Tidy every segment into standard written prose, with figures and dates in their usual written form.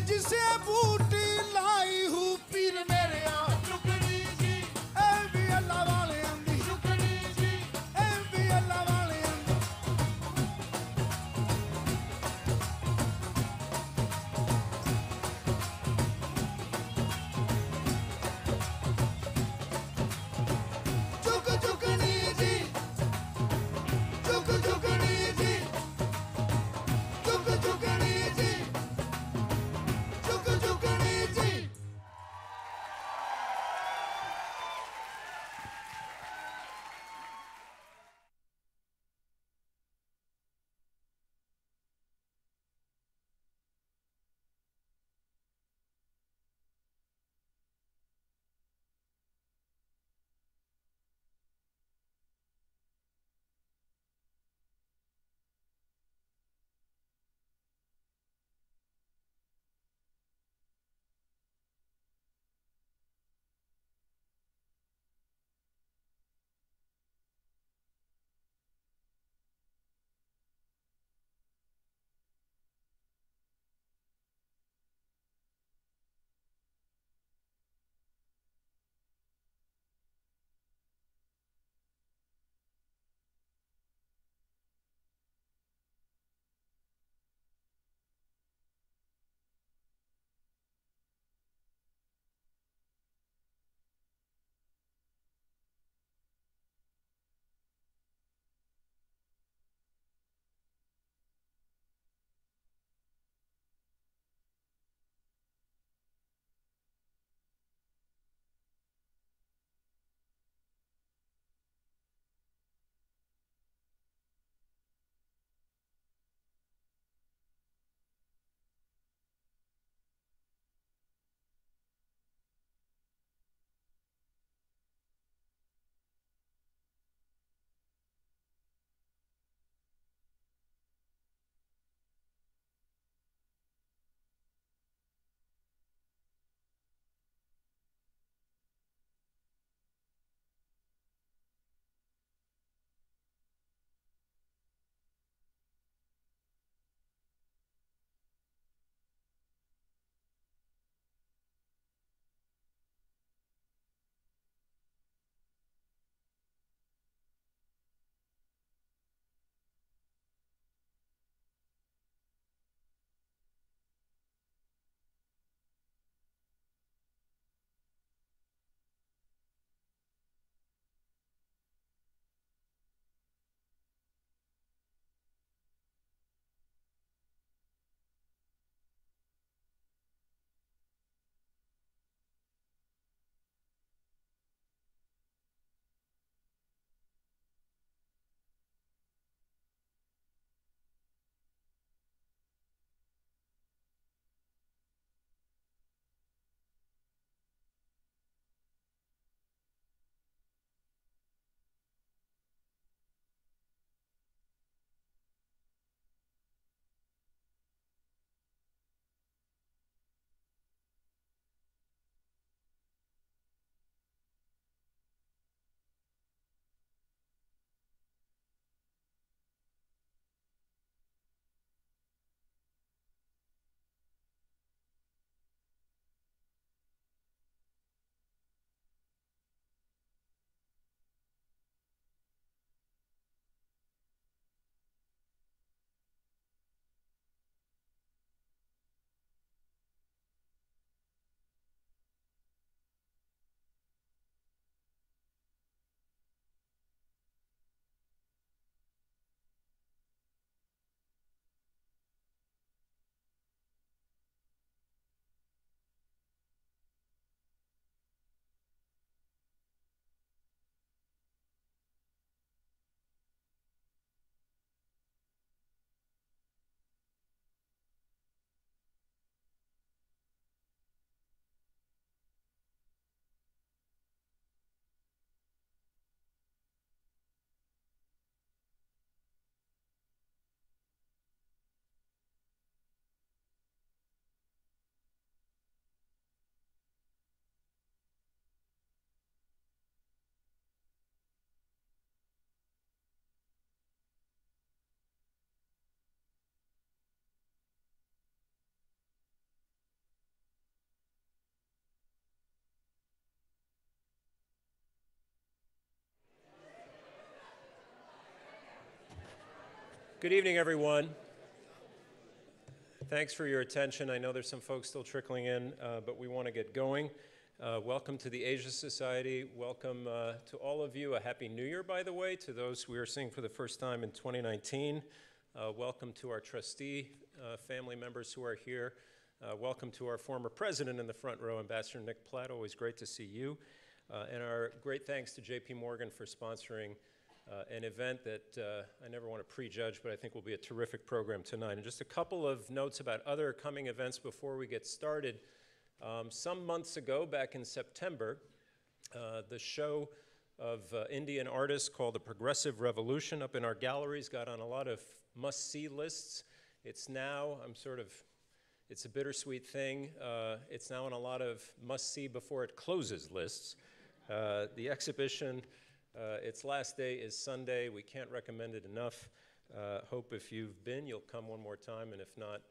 जिसे बूटी लाई हूँ पीर मेरे चुकनी जी ए भी अल्लाह वाले आंदी चुकनी जी ए भी अल्लाह वाले आंदी चुकनी जी चुकनी जी चुकनी जी चुकनी Good evening, everyone. Thanks for your attention. I know there's some folks still trickling in, but we want to get going. Welcome to the Asia Society. Welcome to all of you. A Happy New Year, by the way, to those we are seeing for the first time in 2019. Welcome to our trustee family members who are here. Welcome to our former president in the front row, Ambassador Nick Platt. Always great to see you. And our great thanks to J.P. Morgan for sponsoring an event that I never want to prejudge, but I think will be a terrific program tonight. And just a couple of notes about other coming events before we get started. Some months ago, back in September, the show of Indian artists called The Progressive Revolution up in our galleries got on a lot of must-see lists. It's now, it's a bittersweet thing. It's now on a lot of must-see before it closes lists. The exhibition, its last day is Sunday. We can't recommend it enough. Hope if you've been, you'll come one more time, and if not,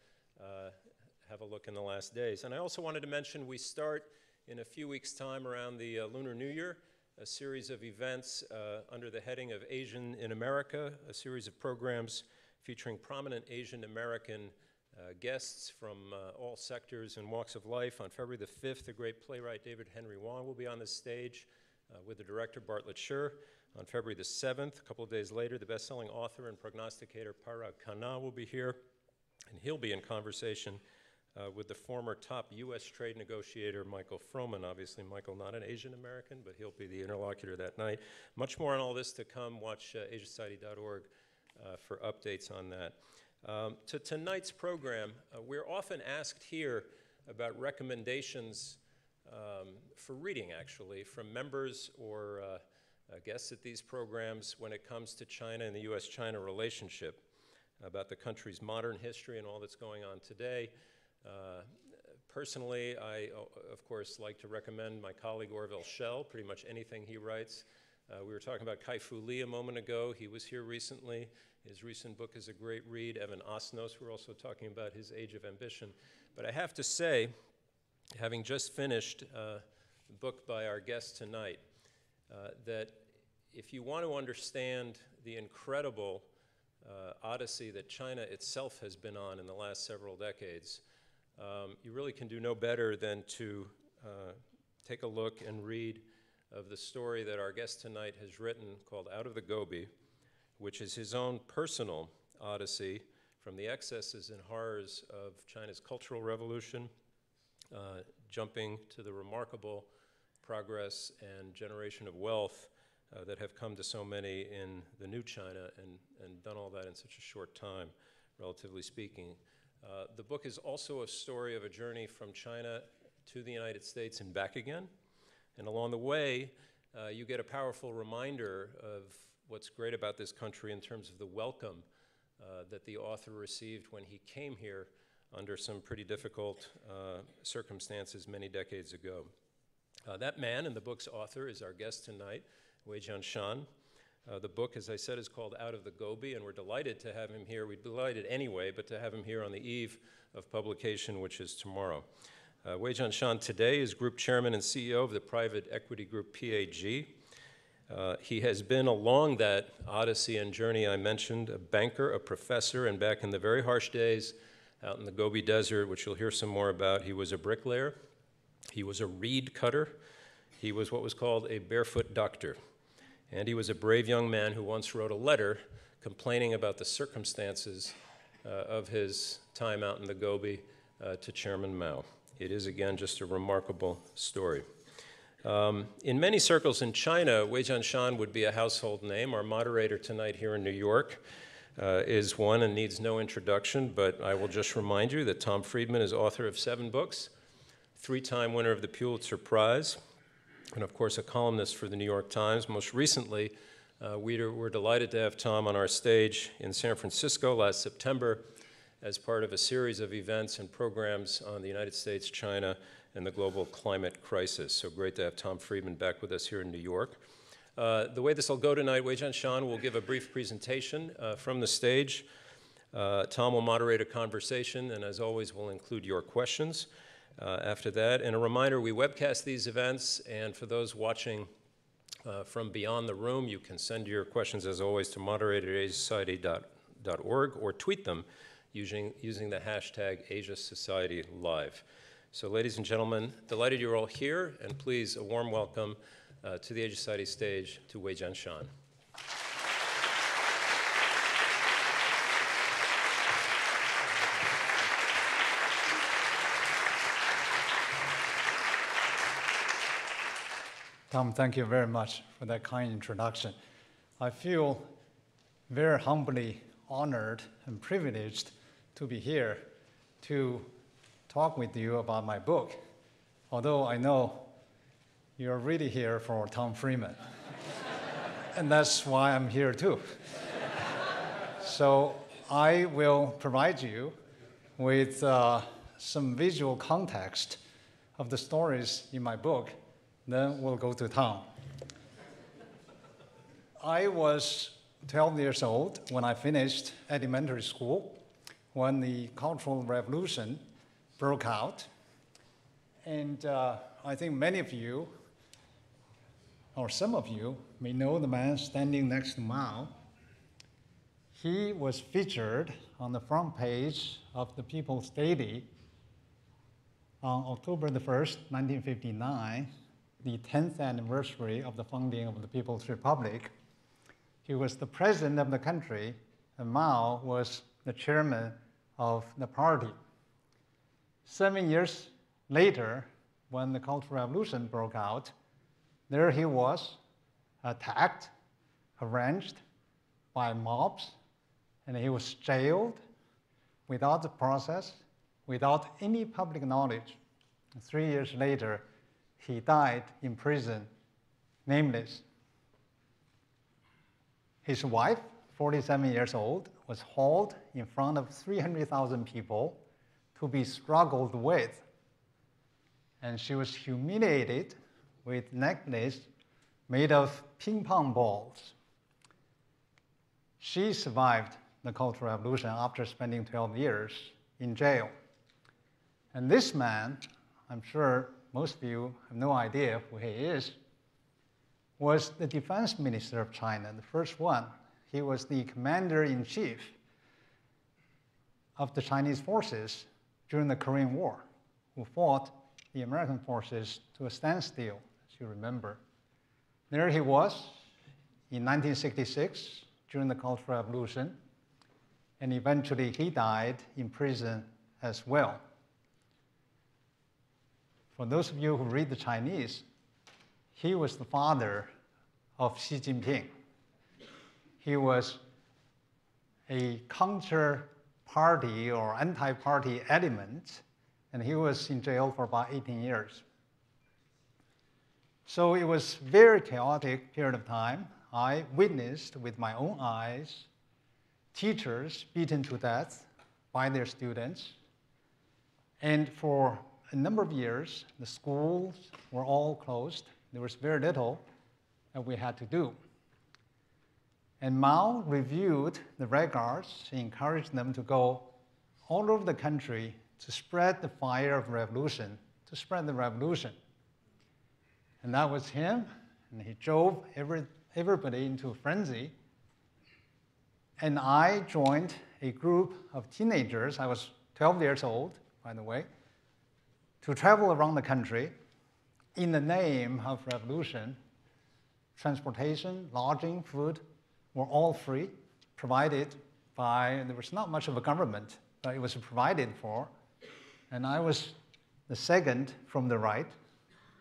have a look in the last days. And I also wanted to mention we start in a few weeks' time around the Lunar New Year, a series of events under the heading of Asian in America, a series of programs featuring prominent Asian American guests from all sectors and walks of life. On February the 5th, the great playwright David Henry Wong will be on the stage with the director Bartlett Sher. On February the 7th, a couple of days later, the best-selling author and prognosticator Parag Khanna will be here, and he'll be in conversation with the former top U.S. trade negotiator Michael Froman. Obviously, Michael not an Asian American, but he'll be the interlocutor that night. Much more on all this to come. Watch asiasociety.org for updates on that. To tonight's program, we're often asked here about recommendations for reading, actually, from members or guests at these programs when it comes to China and the U.S.-China relationship, about the country's modern history and all that's going on today. Personally, I, of course, like to recommend my colleague Orville Schell, pretty much anything he writes. We were talking about Kai-Fu Lee a moment ago. He was here recently. His recent book is a great read. Evan Osnos, we're also talking about his Age of Ambition. But I have to say, having just finished the book by our guest tonight, that if you want to understand the incredible odyssey that China itself has been on in the last several decades, you really can do no better than to take a look and read of the story that our guest tonight has written called Out of the Gobi, which is his own personal odyssey from the excesses and horrors of China's Cultural Revolution, jumping to the remarkable progress and generation of wealth that have come to so many in the new China and done all that in such a short time, relatively speaking. The book is also a story of a journey from China to the United States and back again. And along the way, you get a powerful reminder of what's great about this country in terms of the welcome that the author received when he came here under some pretty difficult circumstances many decades ago. That man and the book's author is our guest tonight, Weijian Shan. The book, as I said, is called Out of the Gobi, and we're delighted to have him here. We're delighted anyway, but to have him here on the eve of publication, which is tomorrow. Weijian Shan today is Group Chairman and CEO of the private equity group PAG. He has been along that odyssey and journey I mentioned, a banker, a professor, and back in the very harsh days out in the Gobi Desert, which you'll hear some more about, he was a bricklayer, he was a reed cutter, he was what was called a barefoot doctor, and he was a brave young man who once wrote a letter complaining about the circumstances of his time out in the Gobi to Chairman Mao. It is, again, just a remarkable story. In many circles in China, Weijian Shan would be a household name. Our moderator tonight here in New York is one and needs no introduction, but I will just remind you that Tom Friedman is author of 7 books, 3-time winner of the Pulitzer Prize, and of course a columnist for the New York Times. Most recently, we were delighted to have Tom on our stage in San Francisco last September as part of a series of events and programs on the United States, China, and the global climate crisis. So great to have Tom Friedman back with us here in New York. The way this will go tonight, Weijian Shan will give a brief presentation from the stage. Tom will moderate a conversation, and as always, we'll include your questions after that. And a reminder, we webcast these events, and for those watching from beyond the room, you can send your questions, as always, to moderator@asiasociety.org. asia.org or tweet them using the hashtag AsiaSocietyLive. So ladies and gentlemen, delighted you're all here, and please a warm welcome to the Asia Society stage to Weijian Shan. Tom, thank you very much for that kind introduction. I feel very humbly honored and privileged to be here to talk with you about my book, although I know you're really here for Tom Friedman. And that's why I'm here too. So I will provide you with some visual context of the stories in my book. Then we'll go to Tom. I was 12 years old when I finished elementary school, when the Cultural Revolution broke out. And I think many of you, or some of you, may know the man standing next to Mao. He was featured on the front page of the People's Daily on October the 1st, 1959, the 10th anniversary of the founding of the People's Republic. He was the president of the country, and Mao was the chairman of the party. 7 years later, when the Cultural Revolution broke out, there he was, attacked, arranged by mobs, and he was jailed without the process, without any public knowledge. 3 years later, he died in prison, nameless. His wife, 47 years old, was hauled in front of 300,000 people to be struggled with. And she was humiliated with necklace made of ping pong balls. She survived the Cultural Revolution after spending 12 years in jail. And this man, I'm sure most of you have no idea who he is, was the defense minister of China, the first one. He was the commander-in-chief of the Chinese forces during the Korean War, who fought the American forces to a standstill, as you remember. There he was in 1966 during the Cultural Revolution, and eventually he died in prison as well. For those of you who read the Chinese, he was the father of Xi Jinping. He was a counter-party or anti-party element, and he was in jail for about 18 years. So it was a very chaotic period of time. I witnessed with my own eyes teachers beaten to death by their students. And for a number of years, the schools were all closed. There was very little that we had to do. And Mao reviewed the Red Guards, encouraged them to go all over the country to spread the fire of revolution, to spread the revolution. And that was him, and he drove everybody into a frenzy. And I joined a group of teenagers, I was 12 years old, by the way, to travel around the country in the name of revolution. Transportation, lodging, food were all free, provided by, there was not much of a government, but it was provided for. And I was the second from the right,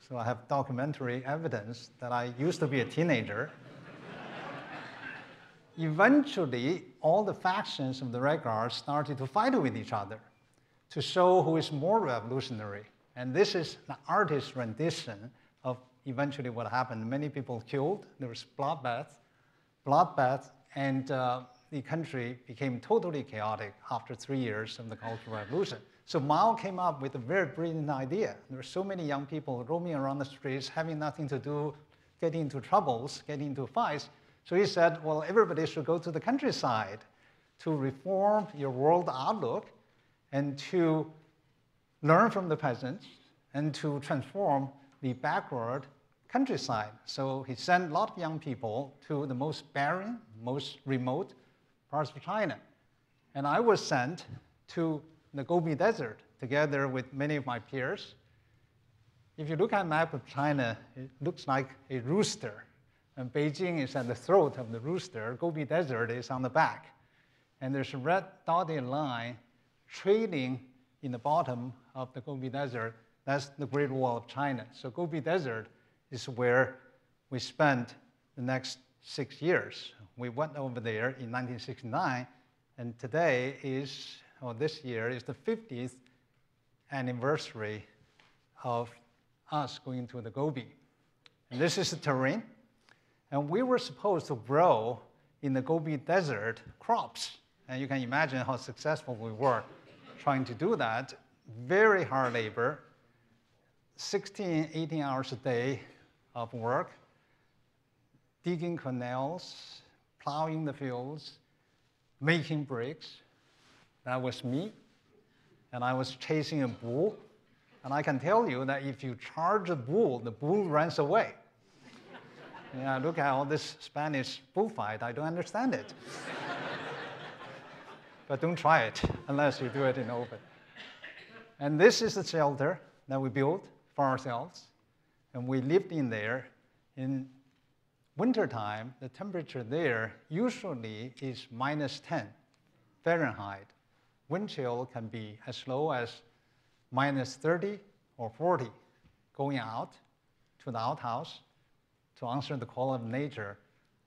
so I have documentary evidence that I used to be a teenager. Eventually, all the factions of the Red Guards started to fight with each other to show who is more revolutionary. And this is the artist's rendition of eventually what happened. Many people killed, there was bloodbath, and the country became totally chaotic after 3 years of the Cultural Revolution. So Mao came up with a very brilliant idea. There were so many young people roaming around the streets, having nothing to do, getting into troubles, getting into fights. So he said, well, everybody should go to the countryside to reform your world outlook and to learn from the peasants and to transform the backward countryside. So he sent a lot of young people to the most barren, most remote parts of China. And I was sent to the Gobi Desert together with many of my peers. If you look at a map of China, it looks like a rooster. And Beijing is at the throat of the rooster. Gobi Desert is on the back. And there's a red dotted line trailing in the bottom of the Gobi Desert. That's the Great Wall of China. So Gobi Desert is where we spent the next 6 years. We went over there in 1969, and today is, or this year, is the 50th anniversary of us going to the Gobi. And this is the terrain. And we were supposed to grow in the Gobi Desert crops. And you can imagine how successful we were trying to do that. Very hard labor, 16, 18 hours a day of work, digging canals, plowing the fields, making bricks. That was me. And I was chasing a bull. And I can tell you that if you charge a bull, the bull runs away. Yeah, look at all this Spanish bullfight. I don't understand it. But don't try it unless you do it in open. And this is the shelter that we built for ourselves. And we lived in there. In wintertime, the temperature there usually is -10 Fahrenheit. Wind chill can be as low as -30 or 40. Going out to the outhouse to answer the call of nature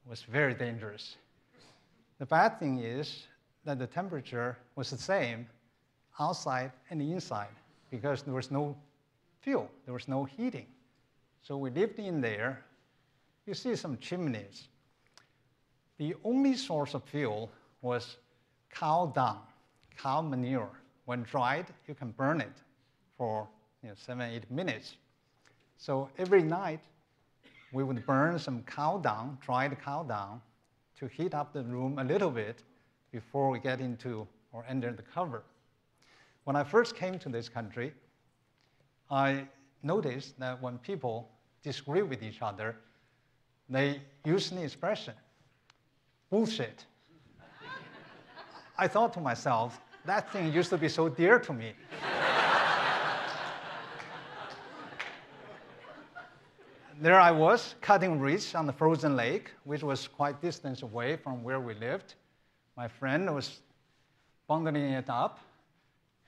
was very dangerous. The bad thing is that the temperature was the same outside and inside because there was no fuel, there was no heating. So we lived in there. You see some chimneys. The only source of fuel was cow dung, cow manure. When dried, you can burn it for 7, 8 minutes. So every night, we would burn some cow dung, dried cow dung, to heat up the room a little bit before we get into or enter the cover. When I first came to this country, I noticed that when people disagree with each other, they use the expression, bullshit. I thought to myself, that thing used to be so dear to me. There I was, cutting reeds on the frozen lake, which was quite distance away from where we lived. My friend was bundling it up,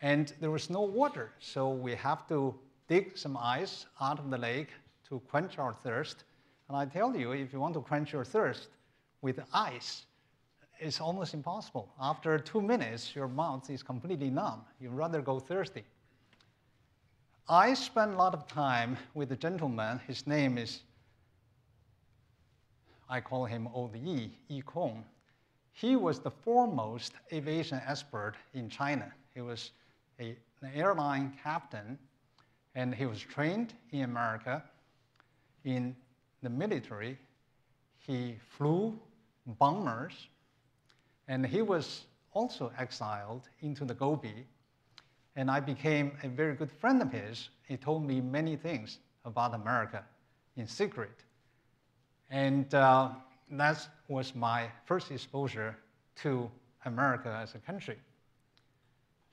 and there was no water, so we have to dig some ice out of the lake to quench our thirst. And I tell you, if you want to quench your thirst with ice, it's almost impossible. After 2 minutes, your mouth is completely numb. You'd rather go thirsty. I spent a lot of time with a gentleman. His name is, I call him Old Yi Kong. He was the foremost aviation expert in China. He was an airline captain, and he was trained in America. In the military, he flew bombers, and he was also exiled into the Gobi. And I became a very good friend of his. He told me many things about America in secret. And that was my first exposure to America as a country.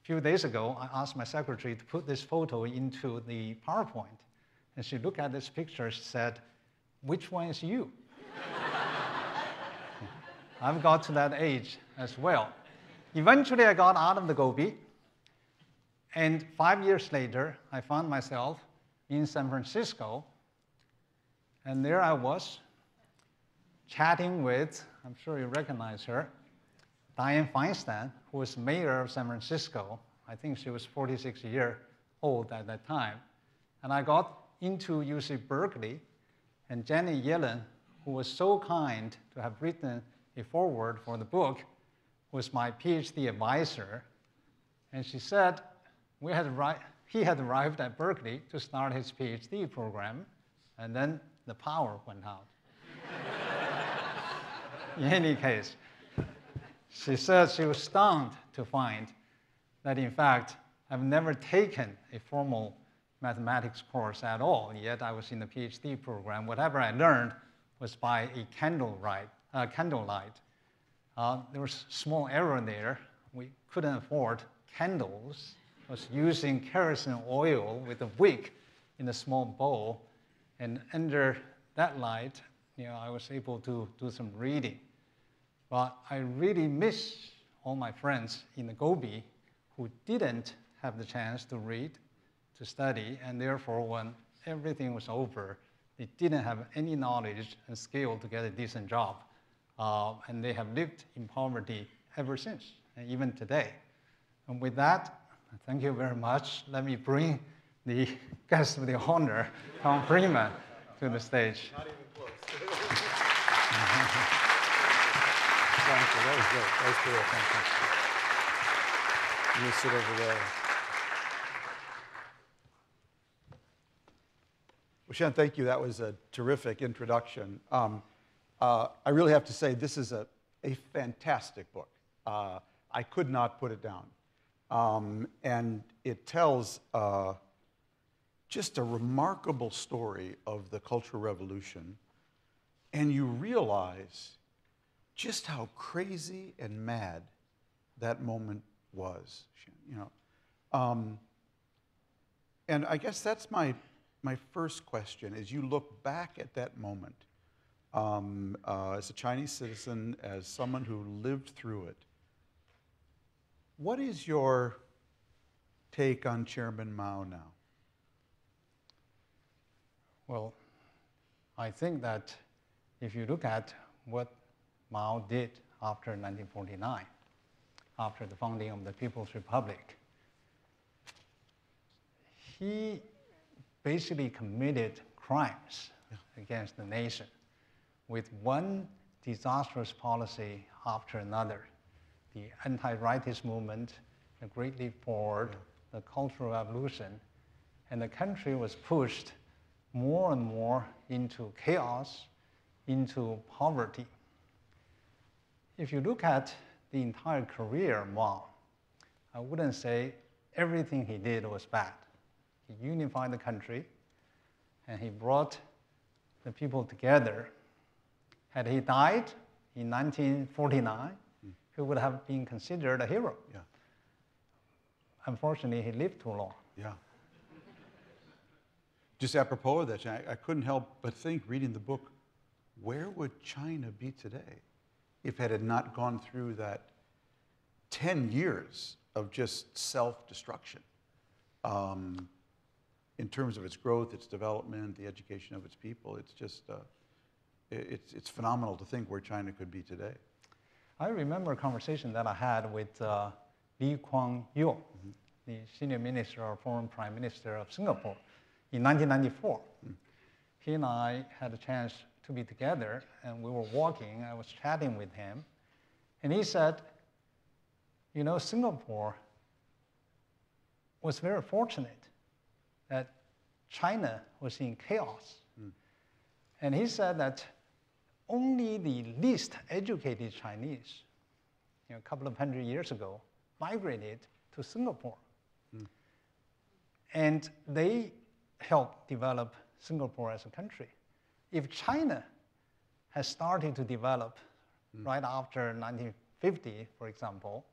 A few days ago, I asked my secretary to put this photo into the PowerPoint. And she looked at this picture, she said, "Which one is you?" I've got to that age as well. Eventually, I got out of the Gobi. And 5 years later, I found myself in San Francisco. And there I was, chatting with, I'm sure you recognize her, Dianne Feinstein, who was mayor of San Francisco. I think she was 46 years old at that time. And I got into UC Berkeley, and Janet Yellen, who was so kind to have written a foreword for the book, was my PhD advisor. And she said, he had arrived at Berkeley to start his PhD program, and then the power went out. In any case, she said she was stunned to find that, in fact, I've never taken a formal mathematics course at all, yet I was in the PhD program. Whatever I learned was by a candlelight. There was a small error there. we couldn't afford candles. I was using kerosene oil with a wick in a small bowl. And under that light, I was able to do some reading. But I really miss all my friends in the Gobi who didn't have the chance to read, to study, and therefore when everything was over, they didn't have any knowledge and skill to get a decent job. And they have lived in poverty ever since, and even today. And with that, thank you very much. Let me bring the guest of the honor, Tom Friedman, to the stage. Not even close. Thank you. That was great. That was cool. Thank you. You sit over there. Well, Shan, thank you. That was a terrific introduction. I really have to say this is a fantastic book. I could not put it down. And it tells just a remarkable story of the Cultural Revolution. And you realize just how crazy and mad that moment was. And I guess that's my first question, is you look back at that moment as a Chinese citizen, as someone who lived through it. What is your take on Chairman Mao now? Well, I think that if you look at what Mao did after 1949, after the founding of the People's Republic, he basically committed crimes against the nation with one disastrous policy after another. The anti-rightist movement, the Great Leap Forward, the Cultural Revolution, and the country was pushed more and more into chaos, into poverty. If you look at the entire career of Mao, I wouldn't say everything he did was bad. He unified the country, and he brought the people together. Had he died in 1949, he would have been considered a hero. Yeah. Unfortunately, he lived too long. Yeah. Just apropos of that, I couldn't help but think, reading the book, where would China be today if it had not gone through that 10 years of just self-destruction in terms of its growth, its development, the education of its people? It's just, it's phenomenal to think where China could be today. I remember a conversation that I had with Lee Kuan Yew, the senior minister or foreign prime minister of Singapore, in 1994. He and I had a chance to be together, and we were walking. I was chatting with him, and he said, Singapore was very fortunate that China was in chaos. And he said that only the least educated Chinese, a couple of hundred years ago, migrated to Singapore. And they helped develop Singapore as a country. If China has started to develop right after 1950, for example,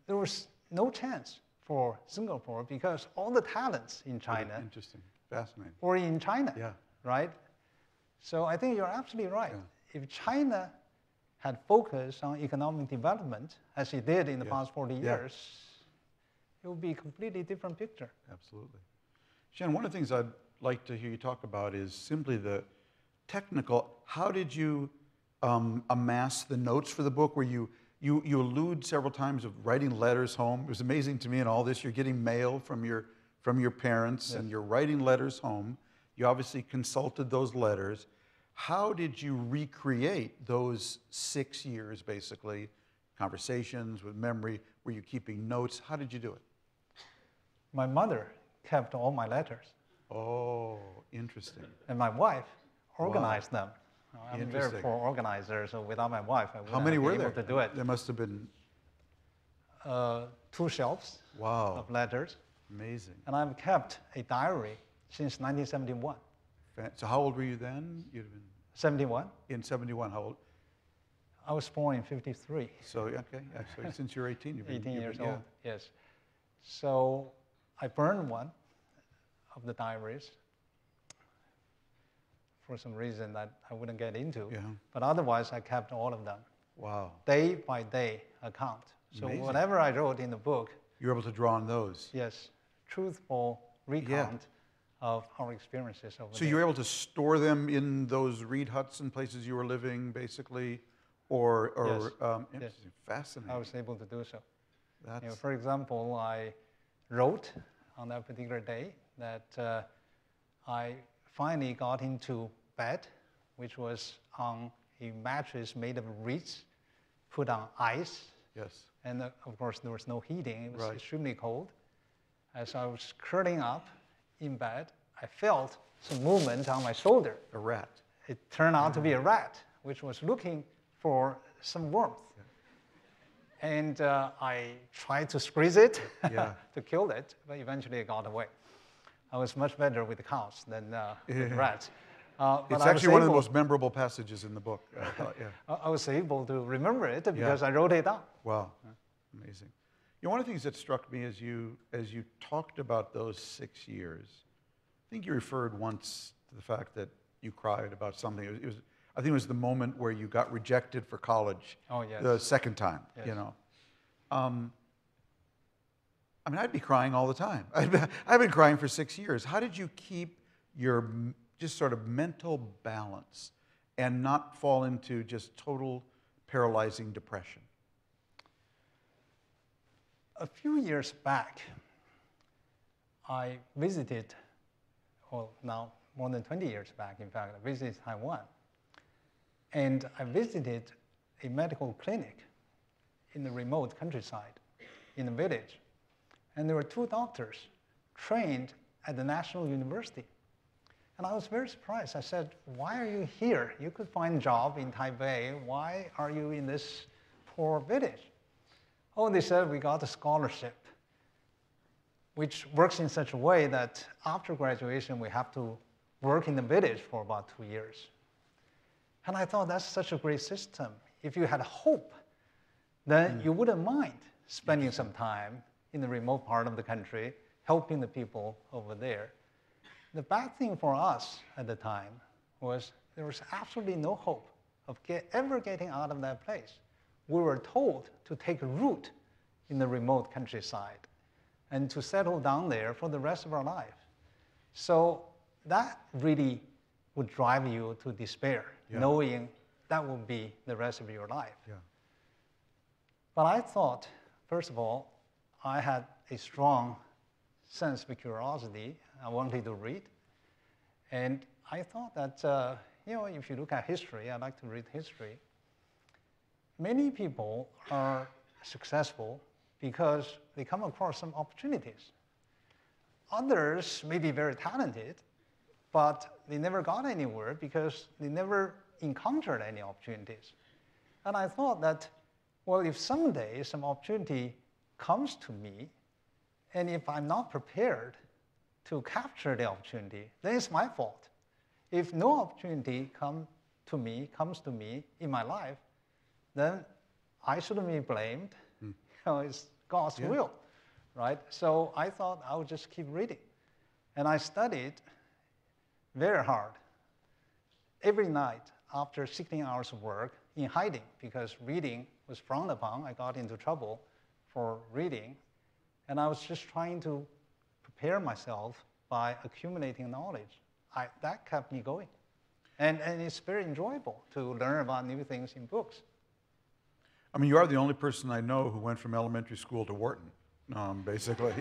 there was no chance for Singapore because all the talents in China Interesting, fascinating. were in China, Yeah. right? So I think you're absolutely right. If China had focused on economic development, as it did in the past 40 years, it would be a completely different picture. Absolutely. Shan, one of the things I'd like to hear you talk about is simply the technical. How did you amass the notes for the book? Where you allude several times of writing letters home. It was amazing to me in all this. You're getting mail from your parents, and you're writing letters home. You obviously consulted those letters. How did you recreate those 6 years, basically, conversations with memory? Were you keeping notes? How did you do it? My mother kept all my letters, Oh, interesting. and my wife organized them. I'm a very Interesting. poor organizer, so without my wife, I How wouldn't many have were been there? able to do it. There must have been, 2 shelves wow, of letters, amazing. and I've kept a diary since 1971. So how old were you then? You'd have been 71. in 71. How old? I was born in 53. So, okay, yeah, so since you're 18, you've been... 18 you've years been- yeah. old, yes. So I burned one of the diaries for some reason that I wouldn't get into. Yeah. But otherwise, I kept all of them, Wow. day by day account. So Amazing. whatever I wrote in the book, You're able to draw on those. yes, truthful recount of our experiences over So there. you were able to store them in those reed huts and places you were living, basically, or Yes. interesting, fascinating. I was able to do so. That's You know, for example, I wrote on that particular day that I finally got into bed, which was on a mattress made of reeds, put on ice, yes. and of course there was no heating. It was Right. extremely cold. As I was curling up in bed, I felt some movement on my shoulder. A rat. It turned out to be a rat, which was looking for some warmth. And I tried to squeeze it Yeah. to kill it, but eventually it got away. I was much better with cows than with rats. But It's I was actually one of the able- most memorable passages in the book. I thought, yeah. I was able to remember it because I wrote it down. Wow, amazing. You know, one of the things that struck me as you talked about those 6 years, I think you referred once to the fact that you cried about something. It was I think it was the moment where you got rejected for college. Oh, yes. The second time, Yes. you know. I mean, I'd be crying all the time. I've been crying for 6 years. How did you keep your just sort of mental balance and not fall into just total paralyzing depression? A few years back, I visited, well, now more than 20 years back, in fact, I visited Taiwan. And I visited a medical clinic in the remote countryside, in a village. And there were two doctors trained at the National University. And I was very surprised. I said, why are you here? You could find a job in Taipei. Why are you in this poor village? Oh, they said, we got a scholarship, which works in such a way that after graduation, we have to work in the village for about 2 years. And I thought that's such a great system. If you had hope, then you wouldn't mind spending some time in the remote part of the country, helping the people over there. The bad thing for us at the time was there was absolutely no hope of ever getting out of that place. We were told to take a root in the remote countryside and to settle down there for the rest of our life. So that really would drive you to despair, knowing that will be the rest of your life. Yeah. But I thought, first of all, I had a strong sense of curiosity. I wanted to read. And I thought that, you know, if you look at history, I like to read history. Many people are successful because they come across some opportunities. Others may be very talented, but they never got anywhere because they never encountered any opportunities. And I thought that, well, if someday some opportunity comes to me, and if I'm not prepared to capture the opportunity, then it's my fault. If no opportunity comes to me in my life, then I shouldn't be blamed. You know, it's God's will, right? So I thought I would just keep reading. And I studied very hard every night after 16 hours of work in hiding because reading was frowned upon. I got into trouble for reading. And I was just trying to prepare myself by accumulating knowledge. That kept me going. And it's very enjoyable to learn about new things in books. I mean, you are the only person I know who went from elementary school to Wharton, basically.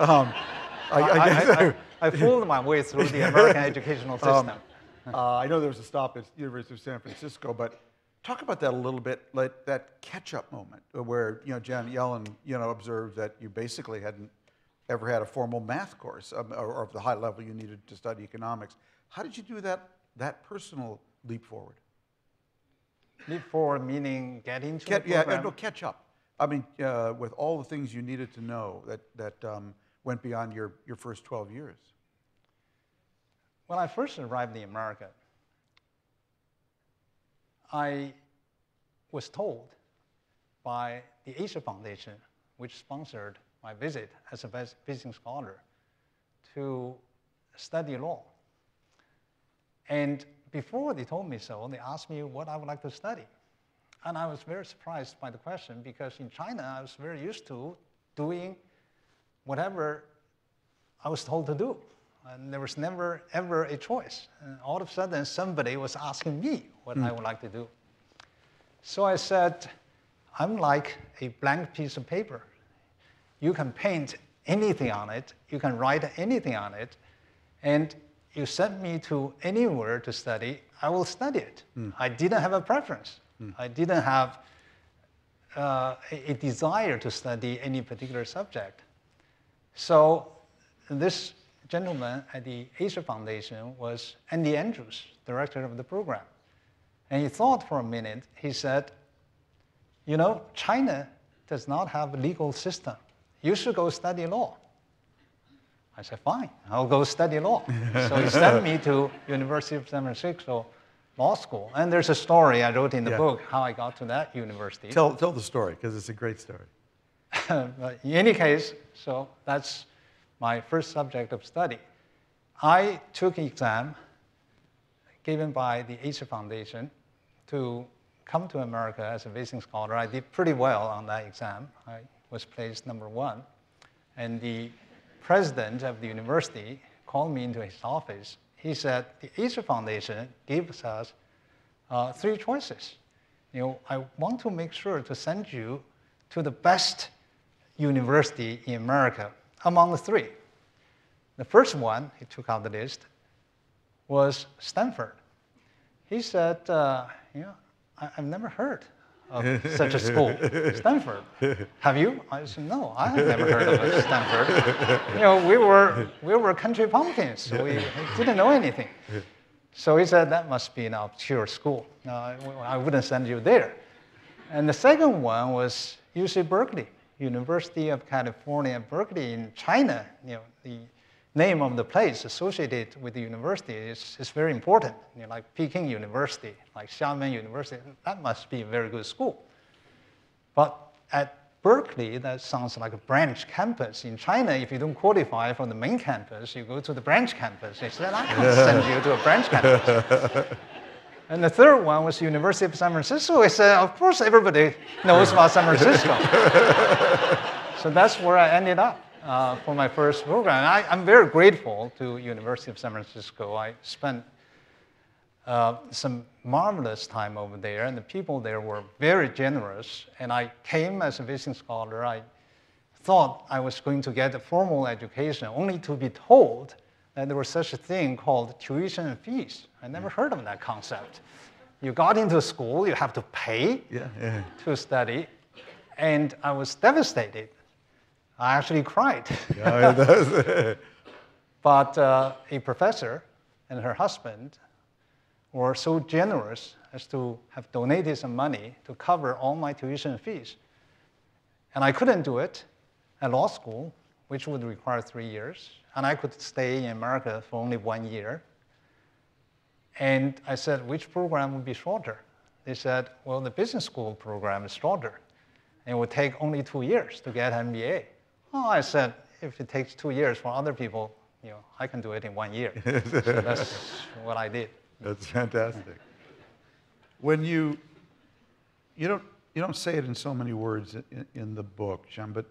I fooled my way through the American educational system. I know there was a stop at University of San Francisco, but talk about that a little bit, like that catch-up moment where, you know, Janet Yellen, you know, observed that you basically hadn't ever had a formal math course or of the high level you needed to study economics. How did you do that personal leap forward? Leap forward meaning get into the program? No, catch up. I mean, with all the things you needed to know that went beyond your first 12 years. When I first arrived in America, I was told by the Asia Foundation, which sponsored my visit as a visiting scholar, to study law. And before they told me so, they asked me what I would like to study. And I was very surprised by the question, because in China, I was very used to doing whatever I was told to do. And there was never, ever a choice. And all of a sudden, somebody was asking me what I would like to do. So I said, I'm like a blank piece of paper. You can paint anything on it. You can write anything on it. And you send me to anywhere to study, I will study it. I didn't have a preference. I didn't have a desire to study any particular subject. So this gentleman at the Asia Foundation was Andy Andrews, director of the program. And he thought for a minute. He said, you know, China does not have a legal system. You should go study law. I said, fine, I'll go study law. So he sent me to University of San Francisco Law School. And there's a story I wrote in the book, how I got to that university. Tell the story, because it's a great story. But in any case, so that's my first subject of study. I took an exam given by the Asia Foundation to come to America as a visiting scholar. I did pretty well on that exam. I was placed #1. And the president of the university called me into his office. He said, the Asia Foundation gives us 3 choices. You know, I want to make sure to send you to the best university in America among the 3. The first one, he took out the list, was Stanford. He said, you know, I've never heard of such a school, Stanford. Have you? I said, no, I have never heard of Stanford. You know, we were country pumpkins, so we didn't know anything. So he said, that must be an obscure school. No, I wouldn't send you there. And the second one was UC Berkeley, University of California, Berkeley in China. You know, the name of the place associated with the university is very important. You know, like Peking University, like Xiamen University, that must be a very good school. But at Berkeley, that sounds like a branch campus. In China, if you don't qualify for the main campus, you go to the branch campus. They said, I can't send you to a branch campus. And the third one was University of San Francisco. I said, of course, everybody knows about San Francisco. So that's where I ended up. For my first program. I'm very grateful to University of San Francisco. I spent some marvelous time over there, and the people there were very generous. And I came as a visiting scholar. I thought I was going to get a formal education, only to be told that there was such a thing called tuition fees. I never heard of that concept. You got into school, you have to pay to study, and I was devastated. I actually cried. But a professor and her husband were so generous as to have donated some money to cover all my tuition fees. And I couldn't do it at law school, which would require 3 years. And I could stay in America for only 1 year. And I said, which program would be shorter? They said, well, the business school program is shorter. And it would take only 2 years to get an MBA. Oh, I said, if it takes 2 years for other people, you know, I can do it in 1 year. So that's what I did. That's fantastic. When you don't say it in so many words in the book, Shan, but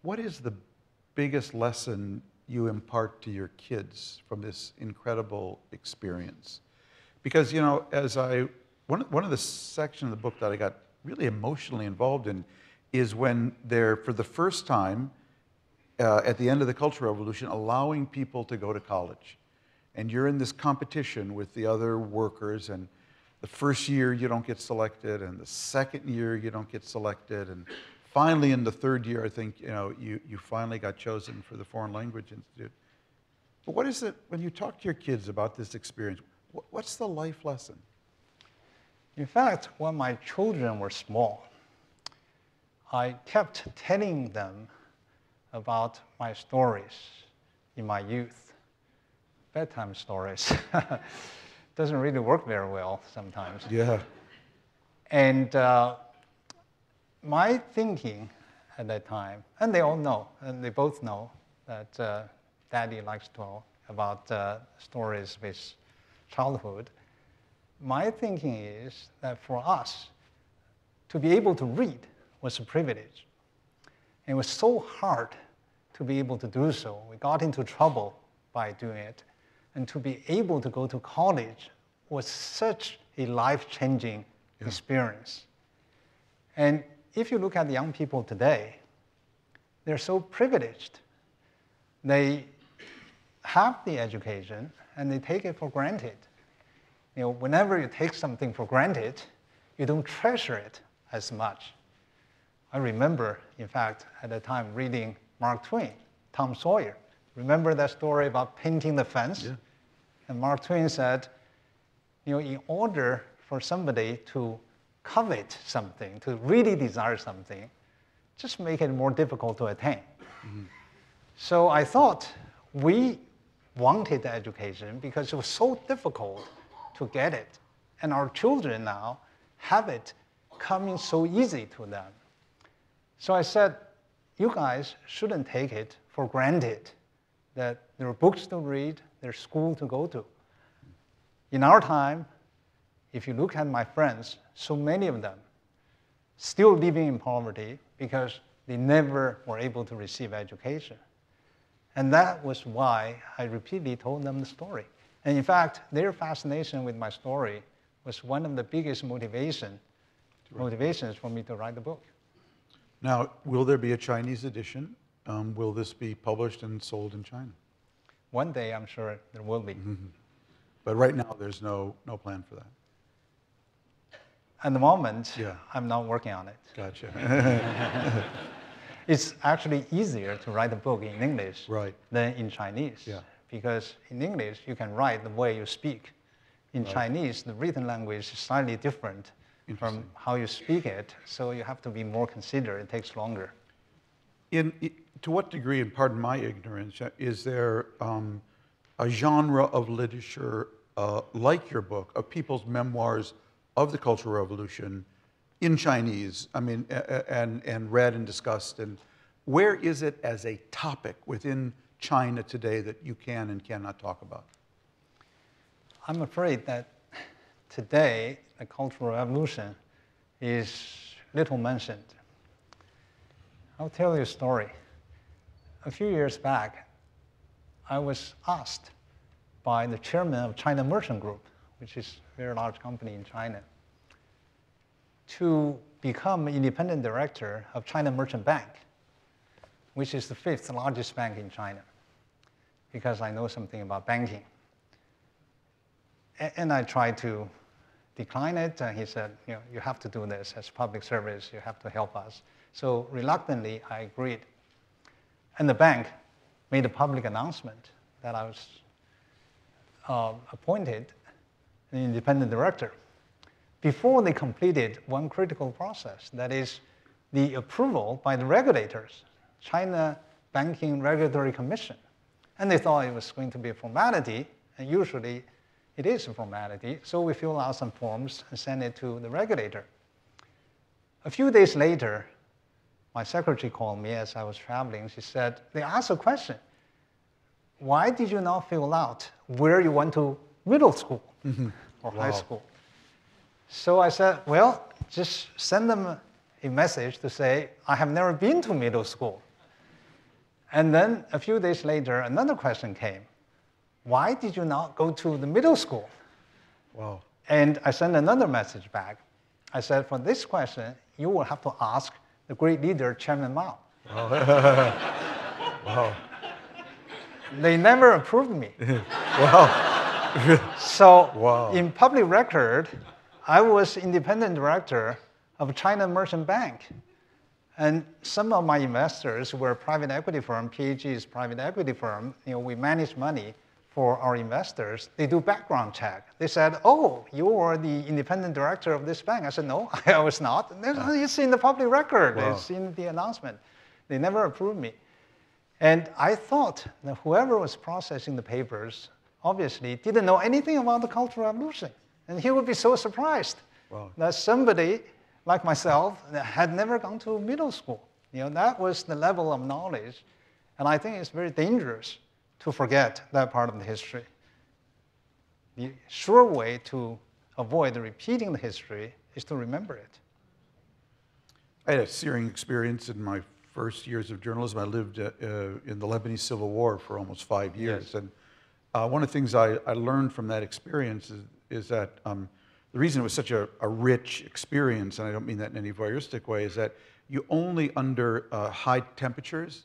what is the biggest lesson you impart to your kids from this incredible experience? Because, you know, one of the sections of the book that I got really emotionally involved in is when they're, for the first time, at the end of the Cultural Revolution, allowing people to go to college. And you're in this competition with the other workers, and the first year you don't get selected, and the second year you don't get selected, and finally in the third year, I think, you know, you finally got chosen for the Foreign Language Institute. But what is it, when you talk to your kids about this experience, what's the life lesson? In fact, when my children were small, I kept telling them about my stories in my youth. Bedtime stories. Doesn't really work very well sometimes. Yeah. And my thinking at that time, and they all know, and they both know that Daddy likes to talk about stories of his childhood. My thinking is that for us, to be able to read was a privilege. And it was so hard to be able to do so. We got into trouble by doing it. And to be able to go to college was such a life-changing experience. And if you look at the young people today, they're so privileged. They have the education, and they take it for granted. You know, whenever you take something for granted, you don't treasure it as much. I remember, in fact, at the time reading Mark Twain, Tom Sawyer. Remember that story about painting the fence? Yeah. And Mark Twain said, you know, in order for somebody to covet something, to really desire something, just make it more difficult to attain. Mm-hmm. So I thought we wanted the education because it was so difficult to get it. And our children now have it coming so easy to them. So I said, you guys shouldn't take it for granted that there are books to read, there's school to go to. In our time, if you look at my friends, so many of them still living in poverty because they never were able to receive education. And that was why I repeatedly told them the story. And in fact, their fascination with my story was one of the biggest motivations for me to write the book. Now, will there be a Chinese edition? Will this be published and sold in China? One day, I'm sure there will be. Mm-hmm. But right now, there's no plan for that. At the moment, Yeah. I'm not working on it. Gotcha. It's actually easier to write a book in English Right. than in Chinese. Yeah. Because in English, you can write the way you speak. In Right. Chinese, the written language is slightly different from Interesting. how you speak it, so you have to be more considerate. It takes longer. To what degree, and pardon my ignorance, is there a genre of literature like your book, of people's memoirs of the Cultural Revolution in Chinese, I mean, and read and discussed? And where is it as a topic within China today that you can and cannot talk about? I'm afraid that today, the Cultural Revolution is little mentioned. I'll tell you a story. A few years back, I was asked by the chairman of China Merchant Group, which is a very large company in China, to become independent director of China Merchant Bank, which is the 5th largest bank in China, because I know something about banking. And I tried to decline it, and he said, you know, you have to do this as public service, you have to help us. So reluctantly, I agreed. And the bank made a public announcement that I was appointed an independent director before they completed one critical process, that is the approval by the regulators, China Banking Regulatory Commission. And they thought it was going to be a formality, and usually it is a formality, so we fill out some forms and send it to the regulator. A few days later, my secretary called me as I was traveling. She said, they asked a question. Why did you not fill out where you went to middle school or high school? So I said, well, just send them a message to say, I have never been to middle school. And then a few days later, another question came. Why did you not go to the middle school? Wow. And I sent another message back. I said, for this question, you will have to ask the great leader, Chairman Mao. Wow. Wow. They never approved me. Wow. So Wow. in public record, I was independent director of China Merchant Bank. And some of my investors were private equity firm, PAG's private equity firm. You know, we manage money for our investors. They do background check. They said, oh, you were the independent director of this bank. I said, no, I was not. It's in the public record. Wow. It's in the announcement. They never approved me. And I thought that whoever was processing the papers obviously didn't know anything about the Cultural Revolution. And he would be so surprised Wow. that somebody like myself that had never gone to middle school. That was the level of knowledge. And I think it's very dangerous to forget that part of the history. The sure way to avoid repeating the history is to remember it. I had a searing experience in my first years of journalism. I lived in the Lebanese Civil War for almost 5 years. Yes. And one of the things I learned from that experience is that the reason it was such a rich experience, and I don't mean that in any voyeuristic way, is that you only under high temperatures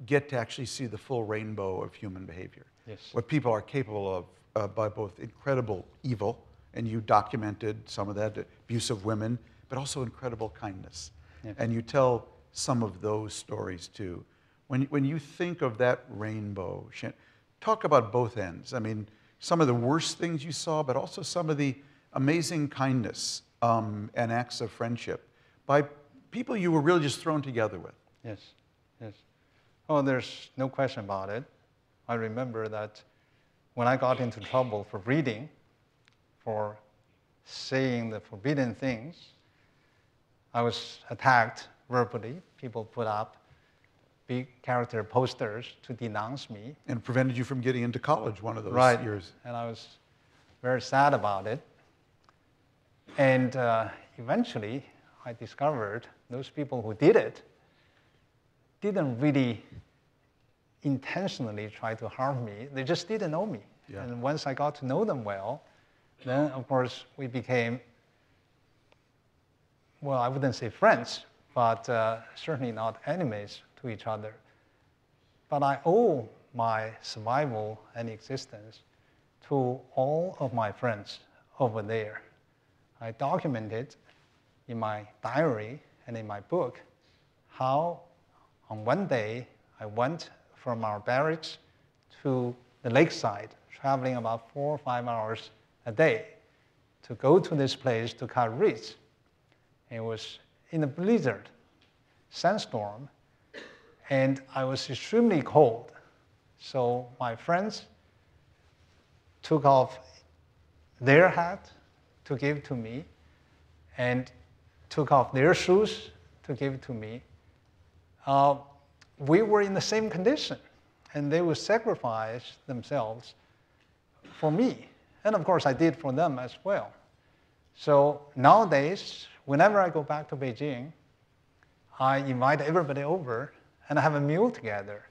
get to actually see the full rainbow of human behavior. Yes. What people are capable of by both incredible evil, and you documented some of that, abuse of women, but also incredible kindness. Yeah. And you tell some of those stories too. When you think of that rainbow, Shan, talk about both ends. I mean, some of the worst things you saw, but also some of the amazing kindness and acts of friendship by people you were really just thrown together with. Yes, yes. Oh, there's no question about it. I remember that when I got into trouble for reading, for saying the forbidden things, I was attacked verbally. People put up big character posters to denounce me. And prevented you from getting into college one of those Right. years. And I was very sad about it. And eventually, I discovered those people who did it didn't really intentionally try to harm me. They just didn't know me. Yeah. And once I got to know them well, then, of course, we became, well, I wouldn't say friends, but certainly not enemies to each other. But I owe my survival and existence to all of my friends over there. I documented in my diary and in my book how on one day I went from our barracks to the lakeside, traveling about 4 or 5 hours a day to go to this place to cut reeds. It was in a blizzard, sandstorm, and I was extremely cold. So my friends took off their hat to give to me and took off their shoes to give to me. We were in the same condition, and they would sacrifice themselves for me. And of course, I did for them as well. So nowadays, whenever I go back to Beijing, I invite everybody over and have a meal together.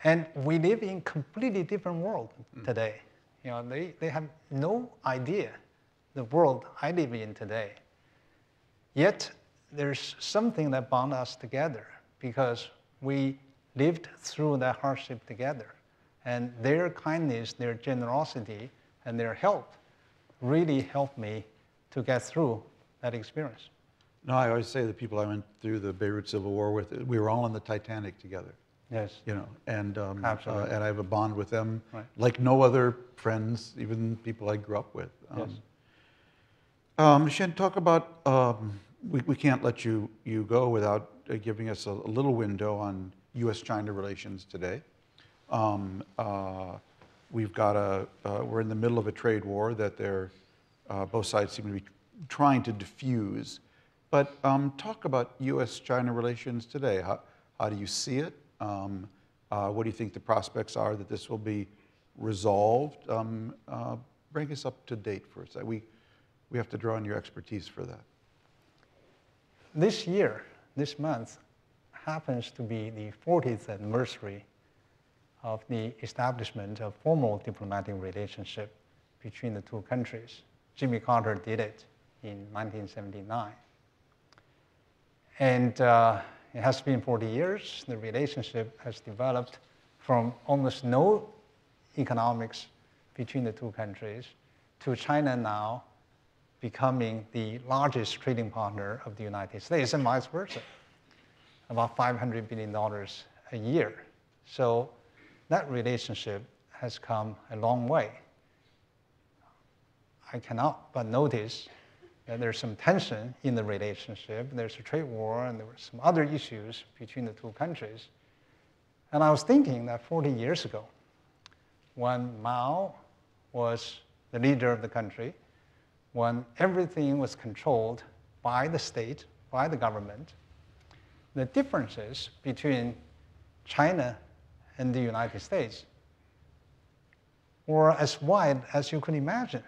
And we live in completely different world today. They have no idea the world I live in today. Yet, there's something that bound us together because we lived through that hardship together. And their kindness, their generosity, and their help really helped me to get through that experience. No, I always say the people I went through the Beirut Civil War with, we were all on the Titanic together. Yes. And Absolutely. and I have a bond with them Right. like no other friends, even people I grew up with. Yes. Shan, talk about, we can't let you go without giving us a little window on U.S.-China relations today. We've got we're in the middle of a trade war that both sides seem to be trying to diffuse. But talk about U.S.-China relations today. How do you see it? What do you think the prospects are that this will be resolved? Bring us up to date for a second. We have to draw on your expertise for that. This year, this month, happens to be the 40th anniversary of the establishment of formal diplomatic relationship between the two countries. Jimmy Carter did it in 1979. And it has been 40 years. The relationship has developed from almost no economics between the two countries to China now becoming the largest trading partner of the United States and vice versa, about $500 billion a year. So that relationship has come a long way. I cannot but notice that there's some tension in the relationship. There's a trade war, and there were some other issues between the two countries. And I was thinking that 40 years ago, when Mao was the leader of the country, when everything was controlled by the state, by the government, the differences between China and the United States were as wide as you could imagine.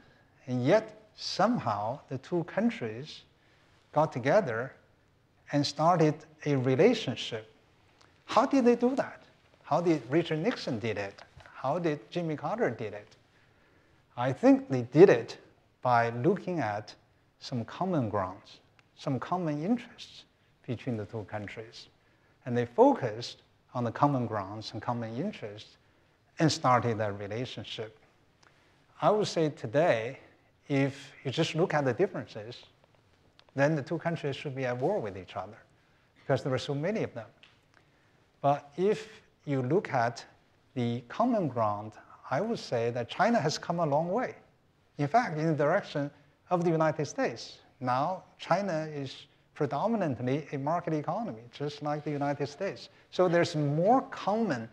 And yet, somehow, the two countries got together and started a relationship. How did they do that? How did Richard Nixon did it? How did Jimmy Carter did it? I think they did it by looking at some common grounds, some common interests between the two countries. And they focused on the common grounds and common interests and started that relationship. I would say today, if you just look at the differences, then the two countries should be at war with each other because there are so many of them. But if you look at the common ground, I would say that China has come a long way. In fact, in the direction of the United States. Now, China is predominantly a market economy, just like the United States. So there's more common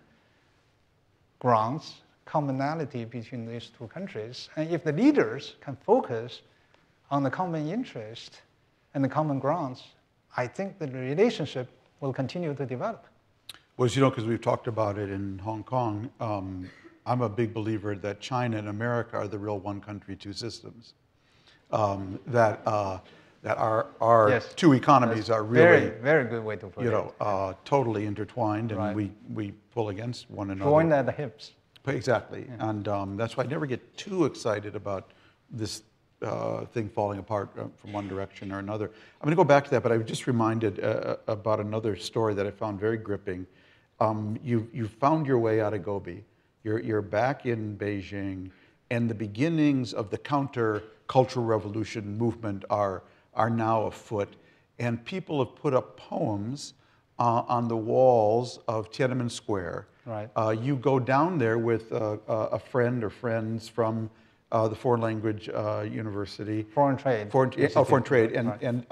grounds, commonality between these two countries. And if the leaders can focus on the common interest and the common grounds, I think the relationship will continue to develop. Well, as you know, because we've talked about it in Hong Kong, I'm a big believer that China and America are the real one country, two systems. That our Yes. two economies are really, very good way to put it. totally intertwined, and Right. we pull against one another. Joined at the hips. Exactly, and that's why I never get too excited about this thing falling apart from one direction or another. I'm going to go back to that, but I was just reminded about another story that I found very gripping. You found your way out of Gobi. You're back in Beijing, and the beginnings of the counter-cultural revolution movement are now afoot. And people have put up poems on the walls of Tiananmen Square. Right. You go down there with a friend or friends from the foreign language university. Foreign trade. Foreign trade. And, Right. and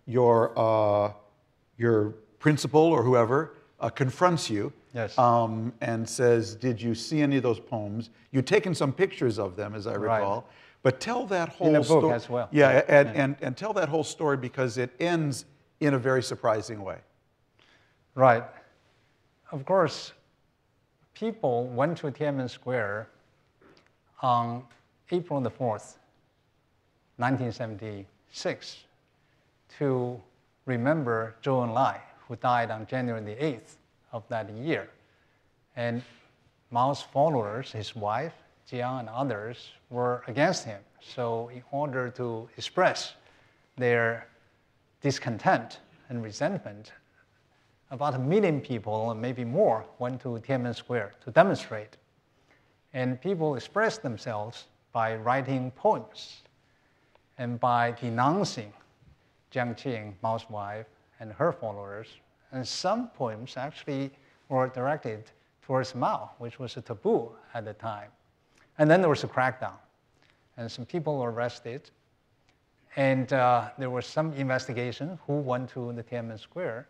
your principal or whoever confronts you. Yes. And says, did you see any of those poems? You've taken some pictures of them, as I Right. recall. But tell that whole In the book story. as well. Yeah, and tell that whole story because it ends in a very surprising way. Right. Of course, people went to Tiananmen Square on April the 4th, 1976, to remember Zhou Enlai, who died on January the 8th of that year. And Mao's followers, his wife, Jiang, and others, were against him. So in order to express their discontent and resentment, about 1 million people, or maybe more, went to Tiananmen Square to demonstrate. And people expressed themselves by writing poems and by denouncing Jiang Qing, Mao's wife, and her followers. And some poems actually were directed towards Mao, which was a taboo at the time. And then there was a crackdown, and some people were arrested. And there was some investigation who went to the Tiananmen Square.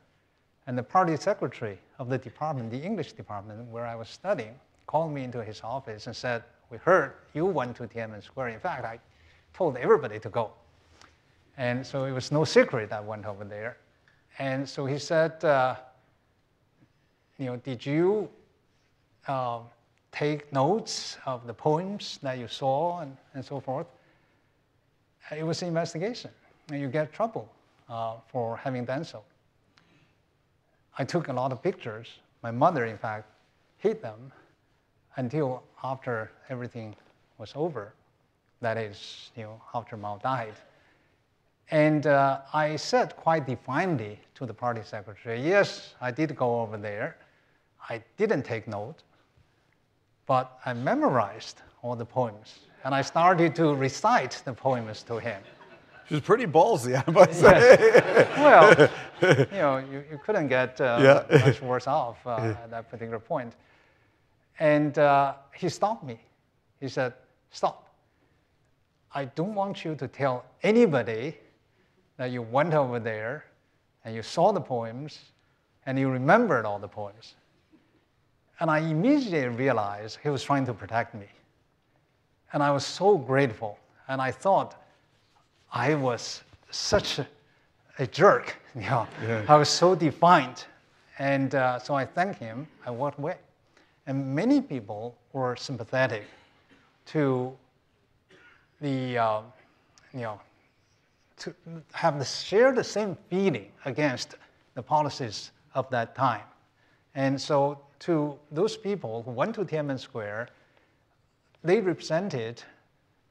And the party secretary of the department, the English department where I was studying, called me into his office and said, we heard you went to Tiananmen Square. In fact, I told everybody to go. And so it was no secret I went over there. And so he said, did you take notes of the poems that you saw and so forth? It was an investigation, and you get trouble for having done so. I took a lot of pictures. My mother, in fact, hid them until after everything was over. That is, after Mao died. And I said quite defiantly to the party secretary, yes, I did go over there. I didn't take note, but I memorized all the poems. And I started to recite the poems to him. Which was pretty ballsy, I must say. Well, you couldn't get much worse off at that particular point. And he stopped me. He said, stop. I don't want you to tell anybody that you went over there and you saw the poems and you remembered all the poems. And I immediately realized he was trying to protect me. And I was so grateful. And I thought, I was such a jerk. Yeah. I was so defiant. And so I thanked him. I walked away. And many people were sympathetic to the, to share the same feeling against the policies of that time. And so to those people who went to Tiananmen Square, they represented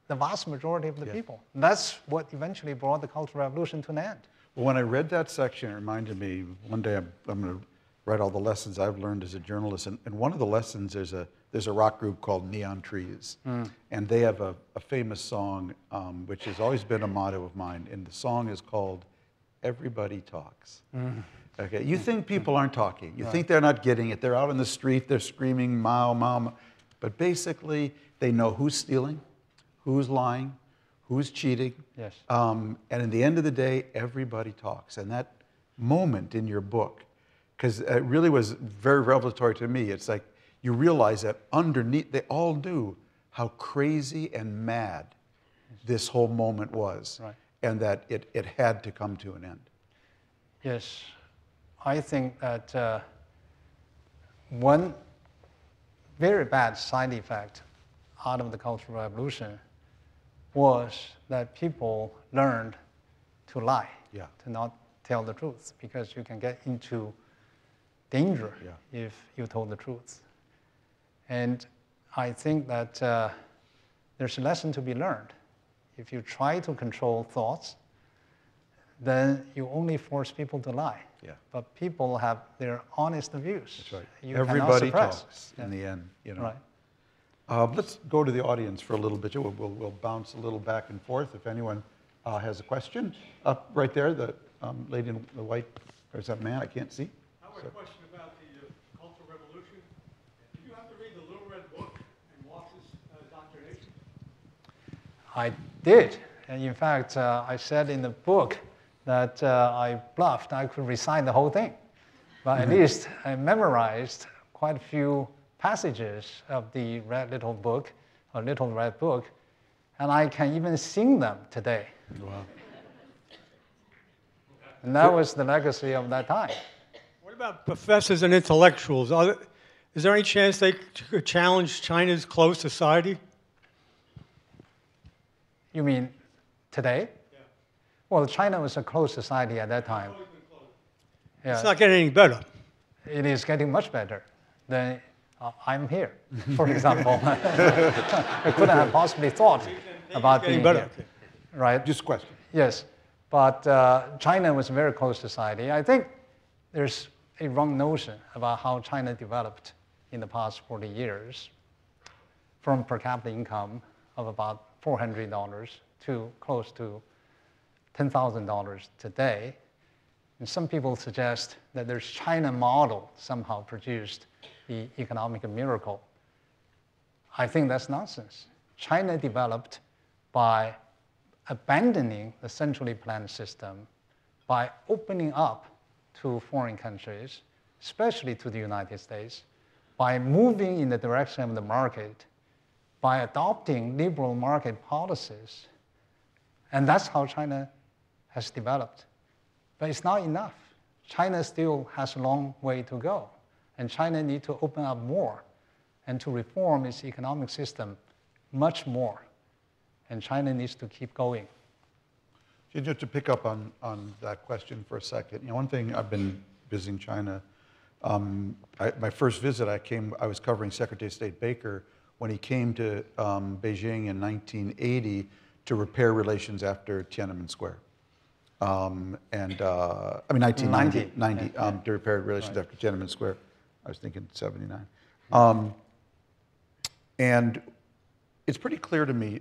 the vast majority of the people. That's what eventually brought the Cultural Revolution to an end. Well, when I read that section, it reminded me, one day I'm going to write all the lessons I've learned as a journalist. And one of the lessons, there's a rock group called Neon Trees. And they have a famous song, which has always been a motto of mine. And the song is called Everybody Talks. Okay, you think people aren't talking. You think they're not getting it. They're out in the street, they're screaming, Mao, Mao. But basically, they know who's stealing, who's lying, who's cheating. Yes. And in the end of the day, everybody talks. And that moment in your book, because it really was very revelatory to me, it's like you realize that underneath, they all knew how crazy and mad this whole moment was, and that it had to come to an end. Yes. I think that one very bad side effect out of the Cultural Revolution was that people learned to lie, to not tell the truth, because you can get into danger if you told the truth. And I think that there's a lesson to be learned. If you try to control thoughts, then you only force people to lie. But people have their honest views. That's right. You Everybody cannot suppress. talks in the end, you know. Right. Let's go to the audience for a little bit. We'll bounce a little back and forth if anyone has a question. Up right there, the lady in the white, or is that man? I can't see. I have a question about the Cultural Revolution. Did you have to read the Little Red Book and Marx's doctrination? I did. And in fact, I said in the book that I bluffed. I could recite the whole thing. But at least I memorized quite a few passages of the Little Red Book, and I can even sing them today. Wow. And that was the legacy of that time. What about professors and intellectuals? Is there any chance they could challenge China's closed society? You mean today? Yeah. Well, China was a closed society at that time. It's always been closed. Yeah, It's not getting any better. it is getting much better than I'm here, for example. I couldn't have possibly thought about getting being better. here. Right? Just a question. Yes, but China was a very closed society. I think there's a wrong notion about how China developed in the past 40 years, from per capita income of about $400 to close to $10,000 today. And some people suggest that there's China model somehow produced the economic miracle. I think that's nonsense. China developed by abandoning the centrally planned system, by opening up to foreign countries, especially to the United States, by moving in the direction of the market, by adopting liberal market policies. And that's how China has developed. But it's not enough. China still has a long way to go. And China needs to open up more and to reform its economic system much more. And China needs to keep going. Just to pick up on that question for a second, one thing I've been visiting China. My first visit, I was covering Secretary of State Baker when he came to Beijing in 1980 to repair relations after Tiananmen Square. I mean 1990, to repair relations after Tiananmen Square. I was thinking 79. And it's pretty clear to me,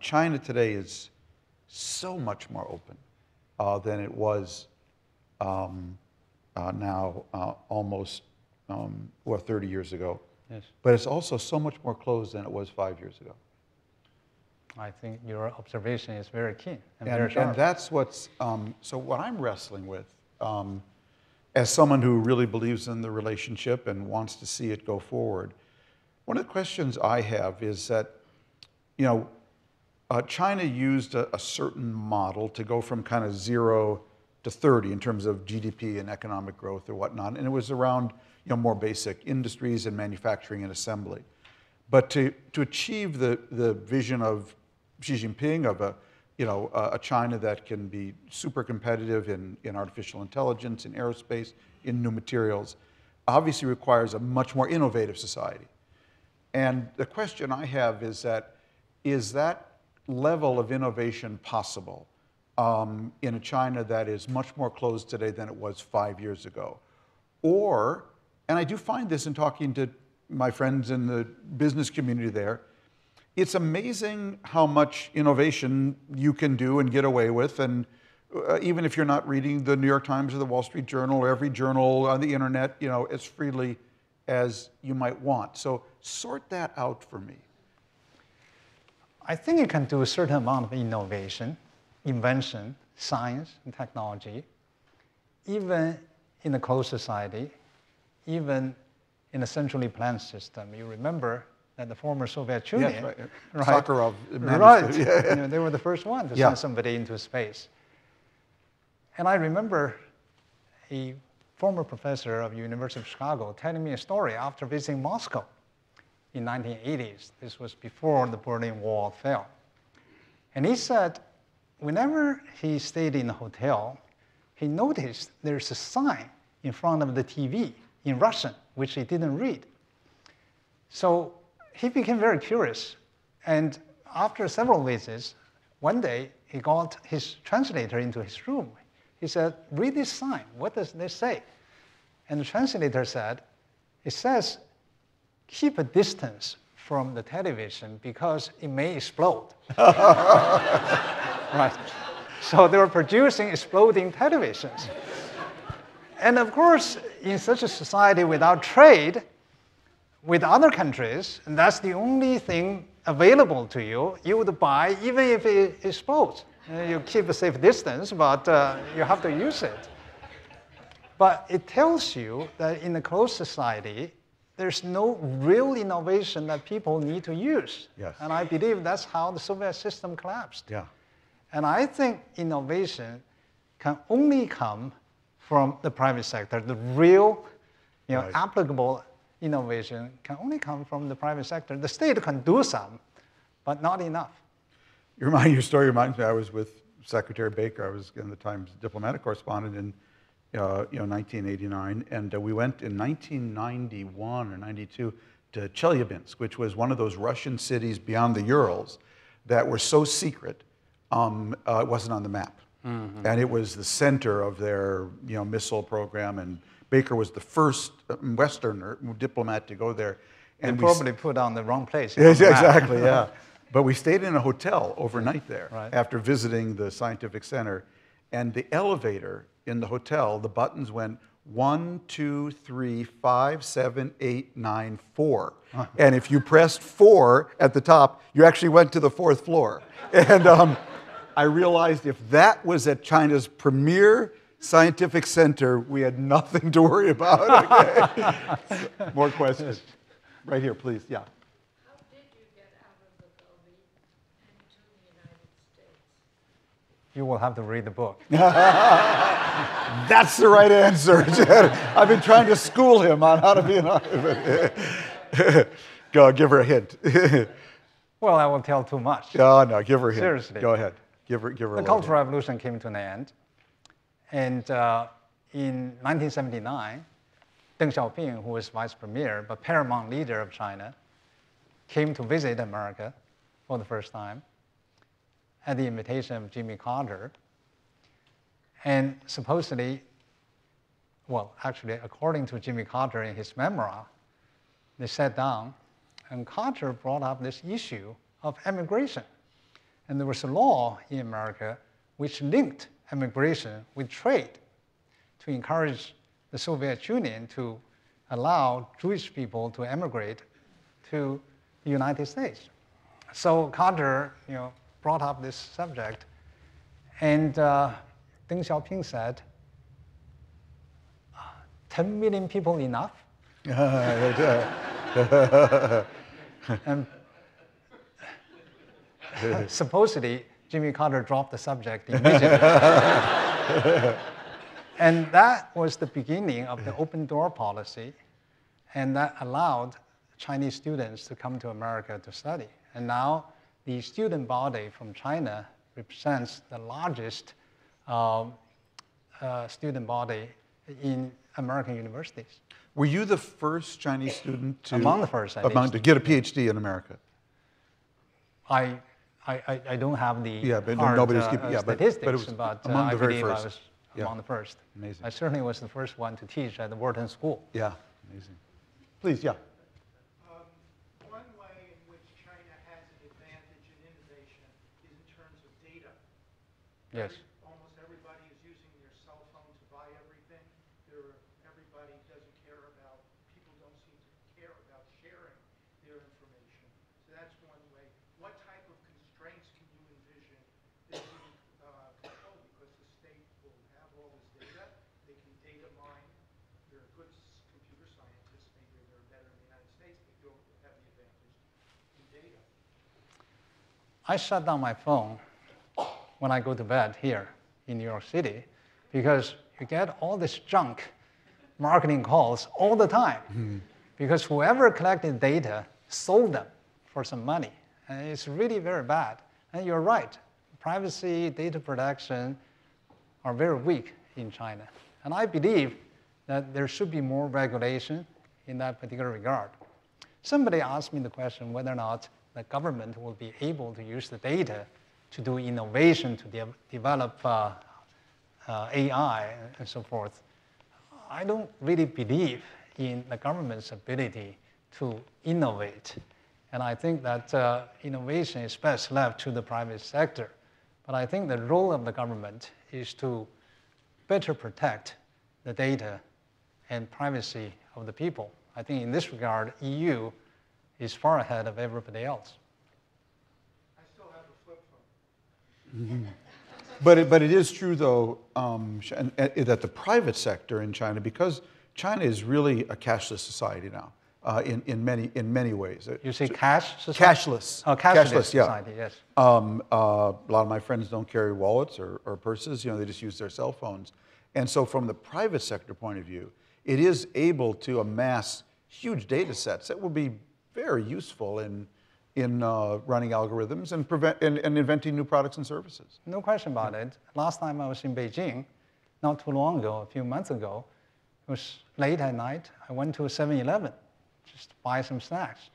China today is so much more open than it was now almost 30 years ago. Yes. But it's also so much more closed than it was 5 years ago. I think your observation is very keen and very sharp. And that's what's, so what I'm wrestling with, as someone who really believes in the relationship and wants to see it go forward, one of the questions I have is that, China used a certain model to go from kind of 0 to 30 in terms of GDP and economic growth or whatnot, and it was around more basic industries and manufacturing and assembly. But to achieve the vision of Xi Jinping of a China that can be super competitive in artificial intelligence, in aerospace, in new materials, obviously requires a much more innovative society. And the question I have is that level of innovation possible in a China that is much more closed today than it was 5 years ago? Or, and I do find this in talking to my friends in the business community there, it's amazing how much innovation you can do and get away with, and even if you're not reading the New York Times or the Wall Street Journal or every journal on the internet, as freely as you might want. So sort that out for me. I think you can do a certain amount of innovation, invention, science, and technology, even in a closed society, even in a centrally planned system. You remember that the former Soviet Union, yes, right. Right. Sakharov Right. Yeah. They were the first one to Yeah. send somebody into space. And I remember a former professor of University of Chicago telling me a story after visiting Moscow in 1980s. This was before the Berlin Wall fell. And he said, whenever he stayed in a hotel, he noticed there's a sign in front of the TV in Russian, which he didn't read. So he became very curious. And after several visits, one day he got his translator into his room. He said, read this sign. What does this say? And the translator said, it says, keep a distance from the television because it may explode. Right. So they were producing exploding televisions. And of course, in such a society without trade with other countries, and that's the only thing available to you, you would buy even if it explodes. You keep a safe distance, but you have to use it. But it tells you that in a closed society, there's no real innovation that people need to use. Yes. And I believe that's how the Soviet system collapsed. Yeah. And I think innovation can only come from the private sector. The real, Right. applicable innovation can only come from the private sector. The state can do some, but not enough. Your story reminds me, I was with Secretary Baker. I was in the Times diplomatic correspondent in 1989, and we went in 1991 or 92 to Chelyabinsk, which was one of those Russian cities beyond the Urals that were so secret it wasn't on the map. Mm-hmm. And it was the center of their missile program, and Baker was the first Westerner diplomat to go there. And we probably put on the wrong place. Yes, exactly, yeah. But we stayed in a hotel overnight there Right. after visiting the scientific center. And the elevator in the hotel, the buttons went 1, 2, 3, 5, 7, 8, 9, 4. And if you pressed 4 at the top, you actually went to the 4th floor. And I realized if that was at China's premier scientific center, we had nothing to worry about. Okay? More questions. Right here, please. Yeah. How did you get out of the Gobi and to the United States? You will have to read the book. That's the right answer. I've been trying to school him on how to be an Go, give her a hint. Well, I won't tell too much. Oh, no, give her a hint. Seriously. Go ahead. Give her a The little Cultural hint. Revolution came to an end. And in 1979, Deng Xiaoping, who was vice premier but paramount leader of China, came to visit America for the first time at the invitation of Jimmy Carter. And supposedly, well, actually, according to Jimmy Carter in his memoir, they sat down, and Carter brought up this issue of emigration. And there was a law in America which linked emigration with trade to encourage the Soviet Union to allow Jewish people to emigrate to the United States. So Carter, brought up this subject, and Deng Xiaoping said, 10 million people enough? And supposedly, Jimmy Carter dropped the subject immediately. And that was the beginning of the open door policy, and that allowed Chinese students to come to America to study. And now the student body from China represents the largest student body in American universities. Were you the first Chinese student to Among the first, at least. to get a PhD in America? I don't have the but hard, nobody's keeping statistics, but it was among I the very believe first. I was Yeah. among the first. Amazing. I certainly was the first one to teach at the Wharton School. Yeah, amazing. Please, yeah. One way in which China has an advantage in innovation is in terms of data. Yes. Almost everybody is using their cell phone to buy everything. Everybody doesn't care about, people don't seem to care about sharing their information. So that's one way. What type of constraints can you envision that you control? Because the state will have all this data. They can data mine. They're good computer scientists. Maybe they're better in the United States, but you'll have the advantage in data. I shut down my phone when I go to bed here in New York City because you get all this junk marketing calls all the time because whoever collected data sold them for some money. And it's really very bad. And you're right, privacy, data protection are very weak in China. And I believe that there should be more regulation in that particular regard. Somebody asked me the question whether or not the government will be able to use the data to do innovation, to develop AI and so forth. I don't really believe in the government's ability to innovate. And I think that innovation is best left to the private sector. But I think the role of the government is to better protect the data and privacy of the people. I think in this regard, EU is far ahead of everybody else. I still have a flip phone. But it is true, though, that the private sector in China, because China is really a cashless society now, in many ways. You say cash society? Cashless. Oh, cashless yeah. society, yes. A lot of my friends don't carry wallets or purses. They just use their cell phones. And so, from the private sector point of view, it is able to amass huge data sets that will be very useful in running algorithms and inventing new products and services. No question about it. Last time I was in Beijing, not too long ago, a few months ago, it was late at night. I went to a 7-Eleven just to buy some snacks.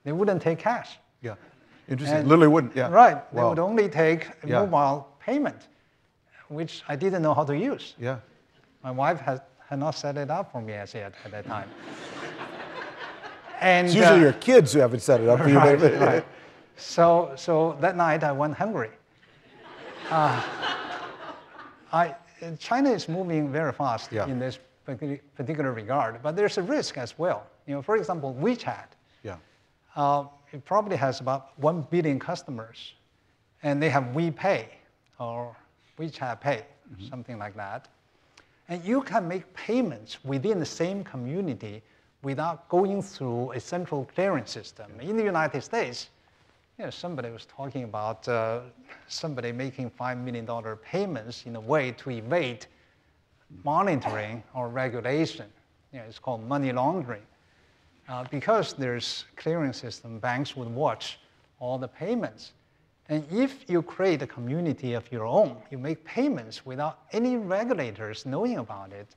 They wouldn't take cash. Yeah, interesting. And- Literally wouldn't. Yeah. Right. They Wow. would only take a Yeah. mobile payment, which I didn't know how to use. Yeah. My wife had not set it up for me as yet at that time. And It's usually your kids who haven't set it up for you. right. So that night I went hungry. China is moving very fast Yeah. in this particular regard, but there's a risk as well. For example, WeChat. Yeah. It probably has about 1 billion customers, and they have WePay or WeChat Pay, something like that. And you can make payments within the same community without going through a central clearing system. In the United States, somebody was talking about somebody making $5 million payments in a way to evade monitoring or regulation. It's called money laundering. Because there's clearing system, banks would watch all the payments. And if you create a community of your own, you make payments without any regulators knowing about it,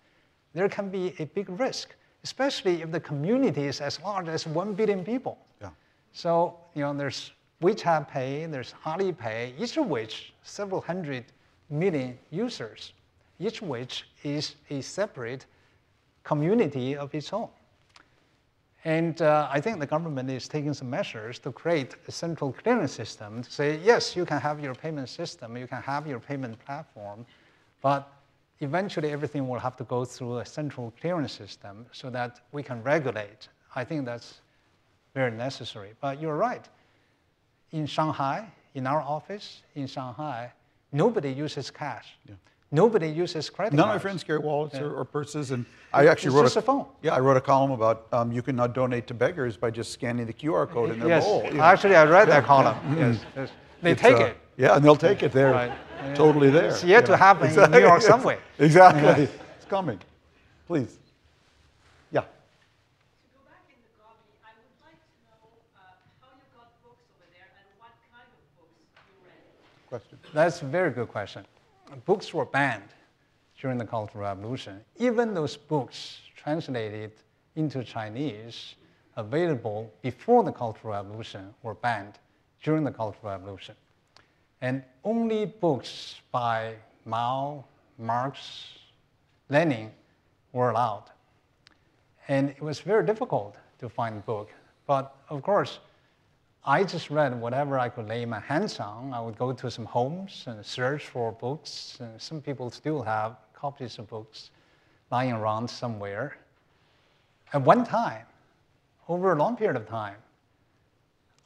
there can be a big risk, especially if the community is as large as 1 billion people. Yeah. So, there's WeChat Pay, there's Alipay, each of which several hundred million users, each of which is a separate community of its own. And I think the government is taking some measures to create a central clearing system to say, yes, you can have your payment system, you can have your payment platform, but eventually everything will have to go through a central clearing system so that we can regulate. I think that's very necessary. But you're right. In Shanghai, in our office in Shanghai, nobody uses cash. Yeah. Nobody uses credit None cards. of my friends carry wallets Yeah. or purses, and I actually It's wrote just a phone. Yeah, I wrote a column about you can now donate to beggars by just scanning the QR code in their Yes, bowl. You know. actually, I read that Yeah, column. yeah. Yes, yes. They It's, take it. Yeah, and they'll take it. They're Right. totally there. It's yet you to know. happen in New York subway. Exactly. It's coming. Please. Yeah. To go back in the Gobi, I would like to know how you got books over there and what kind of books you read. Question. That's a very good question. Books were banned during the Cultural Revolution. Even those books translated into Chinese, available before the Cultural Revolution, were banned during the Cultural Revolution. And only books by Mao, Marx, Lenin were allowed. And it was very difficult to find a book. But of course, I just read whatever I could lay my hands on. I would go to some homes and search for books. And some people still have copies of books lying around somewhere. At one time, over a long period of time,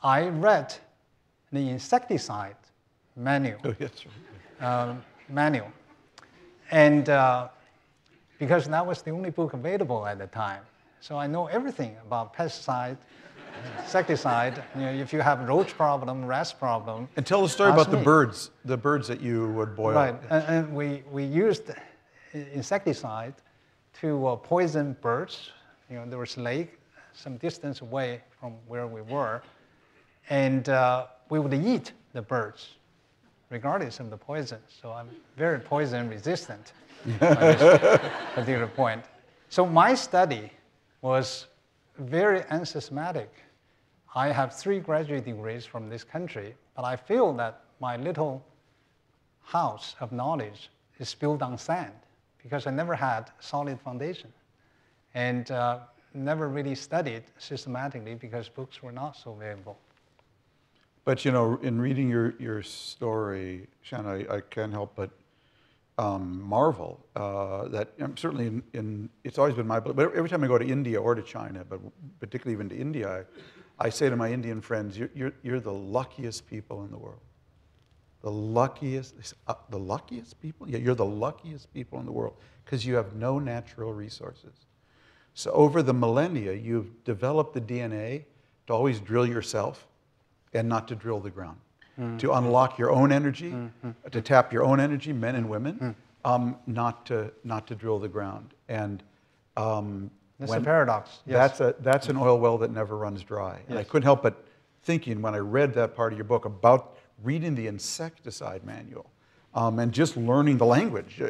I read the insecticide manual. Oh, yes. Right. Manual. And because that was the only book available at the time. So I know everything about pesticide, insecticide. You know, if you have roach problem, rats problem. And tell the story ask about me. the birds that you would boil. Right, and we used insecticide to poison birds. You know, there was a lake some distance away from where we were, and we would eat the birds, regardless of the poison. So I'm very poison resistant at this particular point. So my study was very unsystematic. I have 3 graduate degrees from this country, but I feel that my little house of knowledge is built on sand because I never had solid foundation and never really studied systematically because books were not so available. But you know, in reading your story, Shan, I can't help but marvel that certainly it's always been my belief. But every time I go to India or to China, but particularly even to India, I say to my Indian friends, "You're the luckiest people in the world. The luckiest people. Yeah, you're the luckiest people in the world because you have no natural resources. So over the millennia, you've developed the DNA to always drill yourself and not to drill the ground, to unlock your own energy, to tap your own energy, men and women, not to drill the ground. And That's a paradox. Yes. that's an oil well that never runs dry. And I couldn't help but thinking when I read that part of your book about reading the insecticide manual and just learning the language,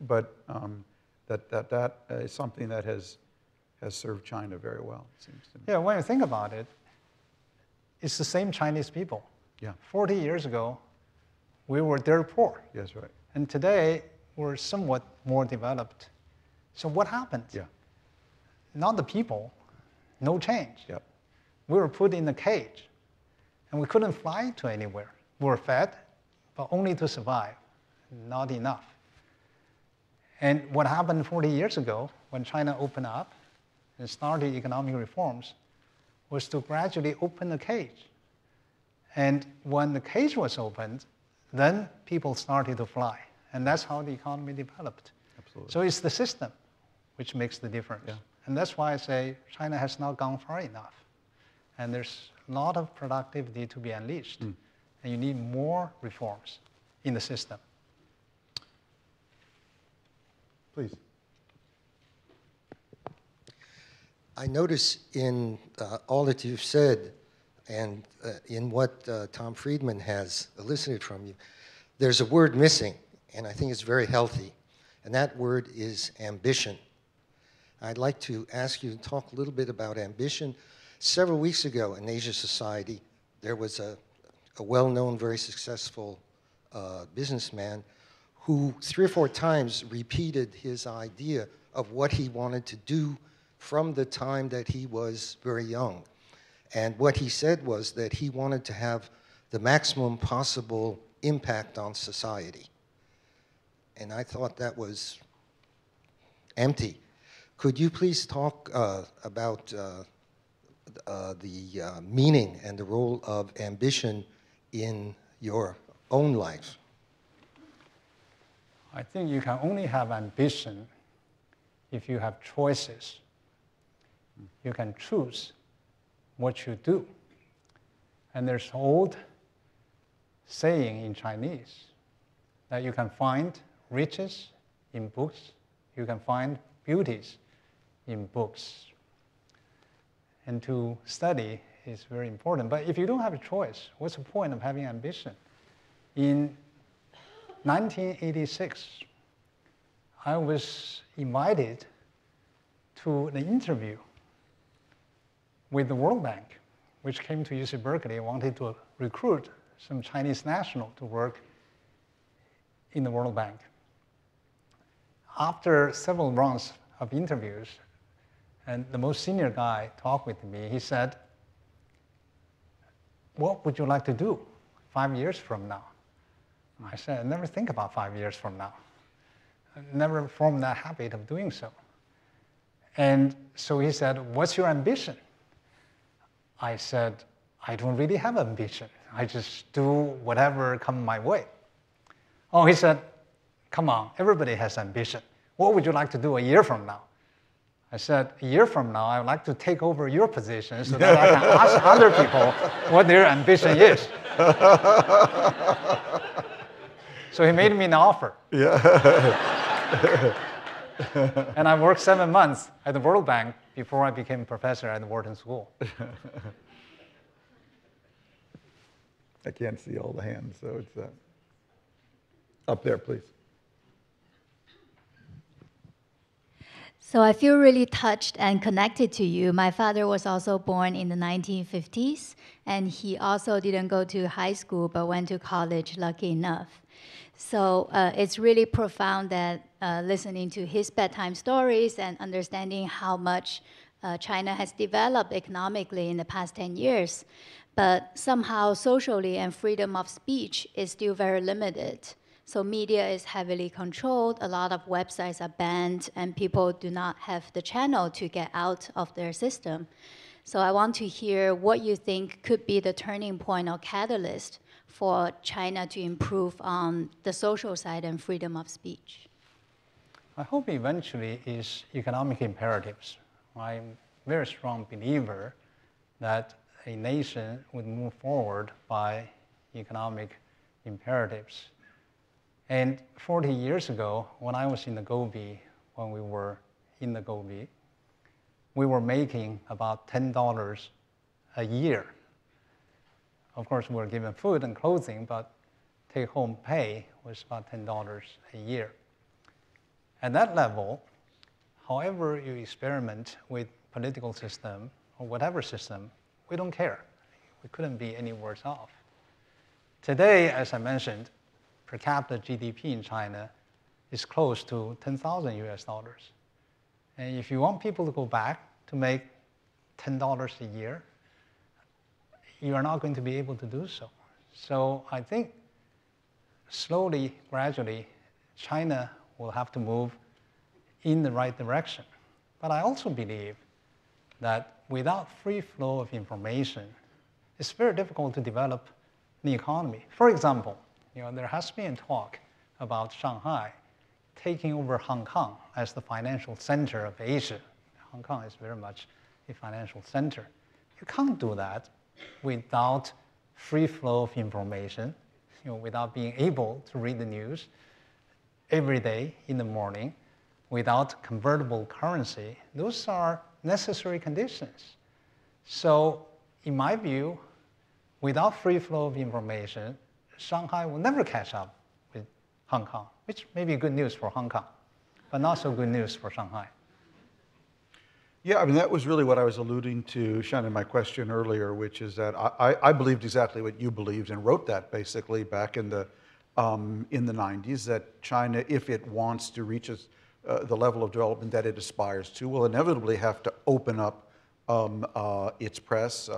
but that is something that has served China very well, it seems to me. Yeah, when you think about it, it's the same Chinese people. Yeah. 40 years ago, we were dirt poor. Yes, right. And today, we're somewhat more developed. So what happened? Yeah. Not the people, no change. Yep. We were put in a cage, and we couldn't fly to anywhere. We were fed, but only to survive, not enough. And what happened 40 years ago, when China opened up and started economic reforms, was to gradually open the cage. And when the cage was opened, then people started to fly. And that's how the economy developed. Absolutely. So it's the system which makes the difference. Yeah. And that's why I say China has not gone far enough. And there's a lot of productivity to be unleashed. And you need more reforms in the system. Please. I notice in all that you've said and in what Tom Friedman has elicited from you, there's a word missing, and I think it's very healthy, and that word is ambition. I'd like to ask you to talk a little bit about ambition. Several weeks ago in Asia Society, there was a well-known, very successful businessman who 3 or 4 times repeated his idea of what he wanted to do from the time that he was very young. And what he said was that he wanted to have the maximum possible impact on society. And I thought that was empty. Could you please talk about the meaning and the role of ambition in your own life? I think you can only have ambition if you have choices. You can choose what you do. And there's an old saying in Chinese that you can find riches in books, you can find beauties in books. And to study is very important. But if you don't have a choice, what's the point of having ambition? In 1986, I was invited to an interview with the World Bank, which came to UC Berkeley and wanted to recruit some Chinese national to work in the World Bank. After several rounds of interviews, and the most senior guy talked with me, he said, "What would you like to do 5 years from now?" I said, "I never think about 5 years from now. I never formed that habit of doing so." And so he said, "What's your ambition?" I said, "I don't really have ambition. I just do whatever comes my way." Oh, he said, "Come on, everybody has ambition. What would you like to do a year from now?" I said, "A year from now, I would like to take over your position so that I can ask other people what their ambition is." So he made me an offer. And I worked 7 months at the World Bank before I became a professor at the Wharton School. I can't see all the hands, so it's up there, please. So I feel really touched and connected to you. My father was also born in the 1950s, and he also didn't go to high school but went to college, lucky enough. So it's really profound that listening to his bedtime stories and understanding how much China has developed economically in the past 10 years. But somehow socially and freedom of speech is still very limited. So media is heavily controlled, a lot of websites are banned, and people do not have the channel to get out of their system. So I want to hear what you think could be the turning point or catalyst for China to improve on the social side and freedom of speech. I hope eventually is economic imperatives. I'm a very strong believer that a nation would move forward by economic imperatives. And 40 years ago, when I was in the Gobi, when we were in the Gobi, we were making about $10 a year. Of course, we were given food and clothing, but take-home pay was about $10 a year. At that level, however you experiment with political system or whatever system, we don't care. We couldn't be any worse off. Today, as I mentioned, per capita GDP in China is close to 10,000 US dollars. And if you want people to go back to make $10 a year, you are not going to be able to do so. So I think slowly, gradually, China will have to move in the right direction. But I also believe that without free flow of information, it's very difficult to develop the economy. For example, there has been talk about Shanghai taking over Hong Kong as the financial center of Asia. Hong Kong is very much a financial center. You can't do that without free flow of information, without being able to read the news every day in the morning, without convertible currency. Those are necessary conditions. So in my view, without free flow of information, Shanghai will never catch up with Hong Kong, which may be good news for Hong Kong, but not so good news for Shanghai. Yeah, I mean, that was really what I was alluding to, Shan, in my question earlier, which is that I believed exactly what you believed and wrote that basically back in the 90s, that China, if it wants to reach the level of development that it aspires to, will inevitably have to open up its press,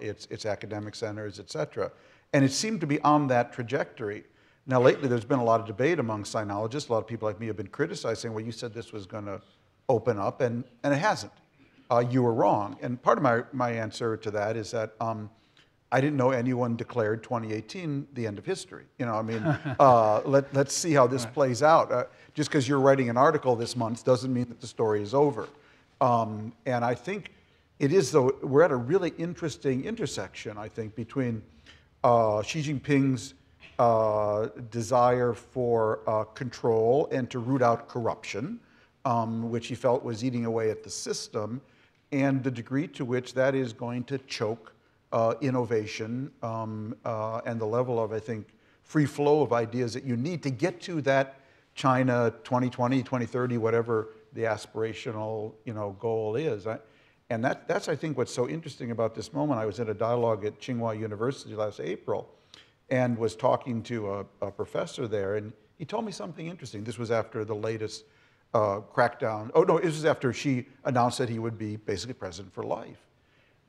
its academic centers, et cetera. And it seemed to be on that trajectory. Now, lately, there's been a lot of debate among sinologists. A lot of people like me have been criticizing, well, you said this was going to open up, and it hasn't. You were wrong. And part of my answer to that is that I didn't know anyone declared 2018 the end of history. You know, I mean, let's see how this plays out. Just because you're writing an article this month doesn't mean that the story is over. And I think it is, though, we're at a really interesting intersection, I think, between Xi Jinping's desire for control and to root out corruption, which he felt was eating away at the system, and the degree to which that is going to choke innovation and the level of, I think, free flow of ideas that you need to get to that China 2020, 2030, whatever the aspirational goal is. And that's, I think, what's so interesting about this moment. I was in a dialogue at Tsinghua University last April and was talking to a professor there, and he told me something interesting. This was after the latest crackdown. Oh, no, it was after Xi announced that he would be basically president for life.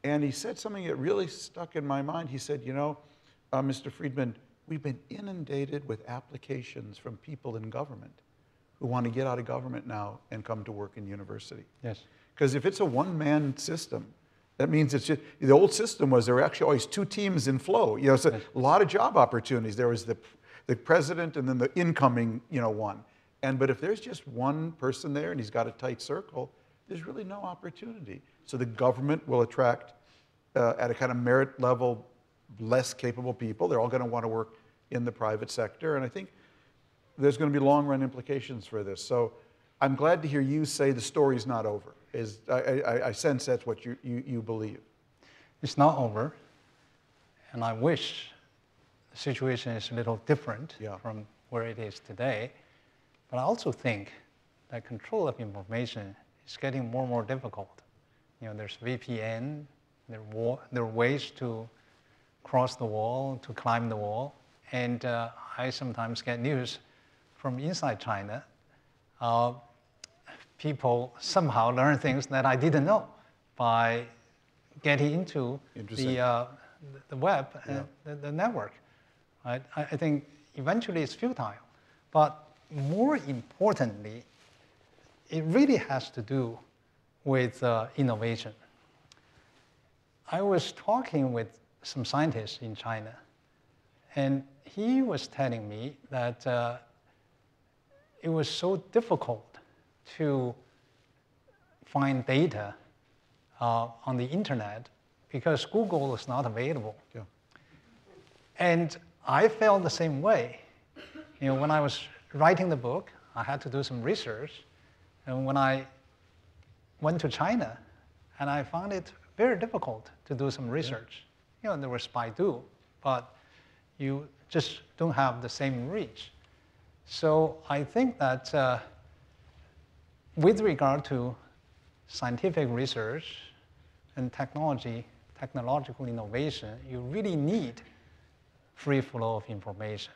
And he said something that really stuck in my mind. He said, you know, Mr. Friedman, we've been inundated with applications from people in government who want to get out of government now and come to work in university. Yes. Because if it's a one-man system, that means it's just, the old system was there were actually always two teams in flow. You know, so a lot of job opportunities. There was the president and then the incoming, one. But if there's just one person there and he's got a tight circle, there's really no opportunity. So the government will attract, at a kind of merit level, less capable people. They're all going to want to work in the private sector. And I think there's going to be long-run implications for this. So I'm glad to hear you say the story's not over. I sense that's what you believe. It's not over. And I wish the situation is a little different from where it is today. But I also think that control of information is getting more and more difficult. There's VPN, there are ways to cross the wall, to climb the wall. And I sometimes get news from inside China. People somehow learn things that I didn't know by getting into the web and the network. I think eventually it's futile. But more importantly, it really has to do with innovation. I was talking with some scientists in China, and he was telling me that it was so difficult to find data on the internet because Google is not available. Yeah. And I felt the same way. When I was writing the book, I had to do some research. And when I went to China, and I found it very difficult to do some research. There was Baidu, but you just don't have the same reach. So I think that with regard to scientific research and technological innovation, you really need free flow of information.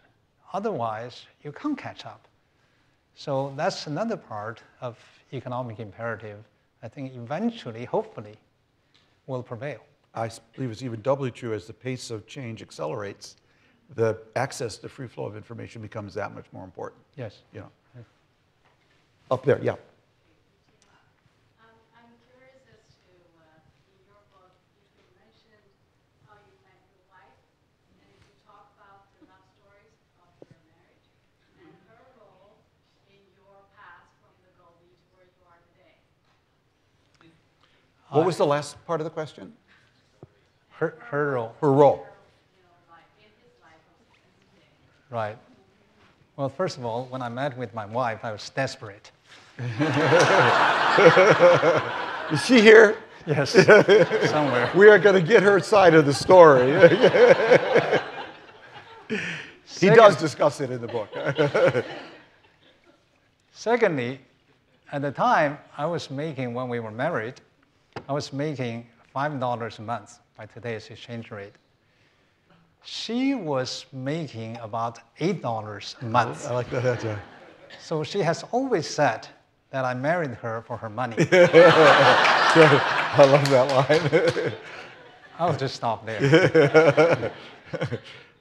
Otherwise, you can't catch up. So that's another part of economic imperative I think eventually, hopefully, will prevail. I believe it's even doubly true as the pace of change accelerates, the access to free flow of information becomes that much more important. Yes. Yeah. Up there, yeah. I'm curious as to, in your book, you mentioned how you met your wife, and you talk about the love stories of your marriage and her role in your path from the Gobi to where you are today. What was the last part of the question? Her role. Her role. In his life of today. Right. Well, first of all, when I met with my wife, I was desperate. Is she here? Yes, somewhere. We are going to get her side of the story. He does discuss it in the book. Secondly, at the time I was making, when we were married, I was making $5 a month by today's exchange rate. She was making about $8 a month. I like that, yeah. So she has always said that I married her for her money. I love that line. I'll just stop there.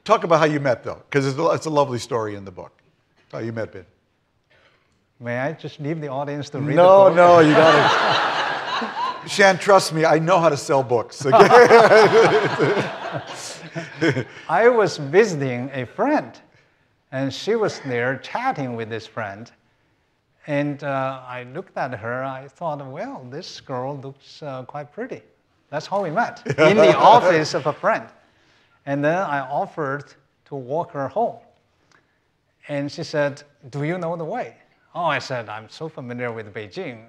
Talk about how you met, though, because it's a lovely story in the book. How you met, Ben. May I just leave the audience to read No, the book? no, you got Shan, trust me, I know how to sell books. Okay? I was visiting a friend, and she was there chatting with this friend. And I looked at her, I thought, well, this girl looks quite pretty. That's how we met, in the office of a friend. And then I offered to walk her home. And she said, do you know the way? Oh, I said, I'm so familiar with Beijing.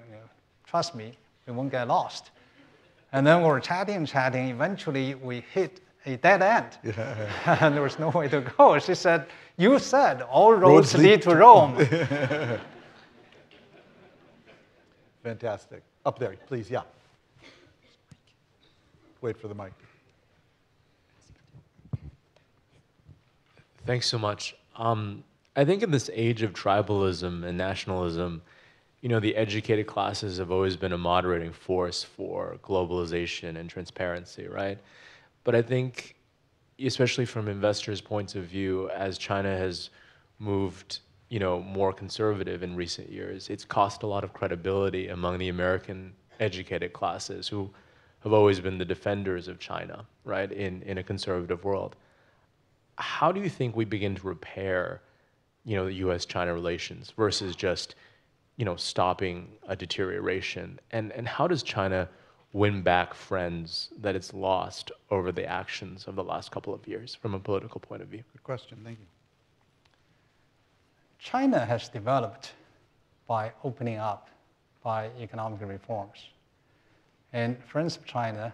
Trust me, we won't get lost. And then we were chatting. Eventually, we hit a dead end. Yeah. And there was no way to go. She said, you said all roads lead to Rome. Fantastic. Up there, please, yeah. Wait for the mic. Thanks so much. I think in this age of tribalism and nationalism, the educated classes have always been a moderating force for globalization and transparency, right? But I think, especially from investors' points of view, as China has moved, more conservative in recent years, it's cost a lot of credibility among the American educated classes who have always been the defenders of China, right, in a conservative world. How do you think we begin to repair, the U.S.-China relations versus just, stopping a deterioration? And how does China win back friends that it's lost over the actions of the last couple of years from a political point of view? Good question, thank you. China has developed by opening up, by economic reforms. And friends of China,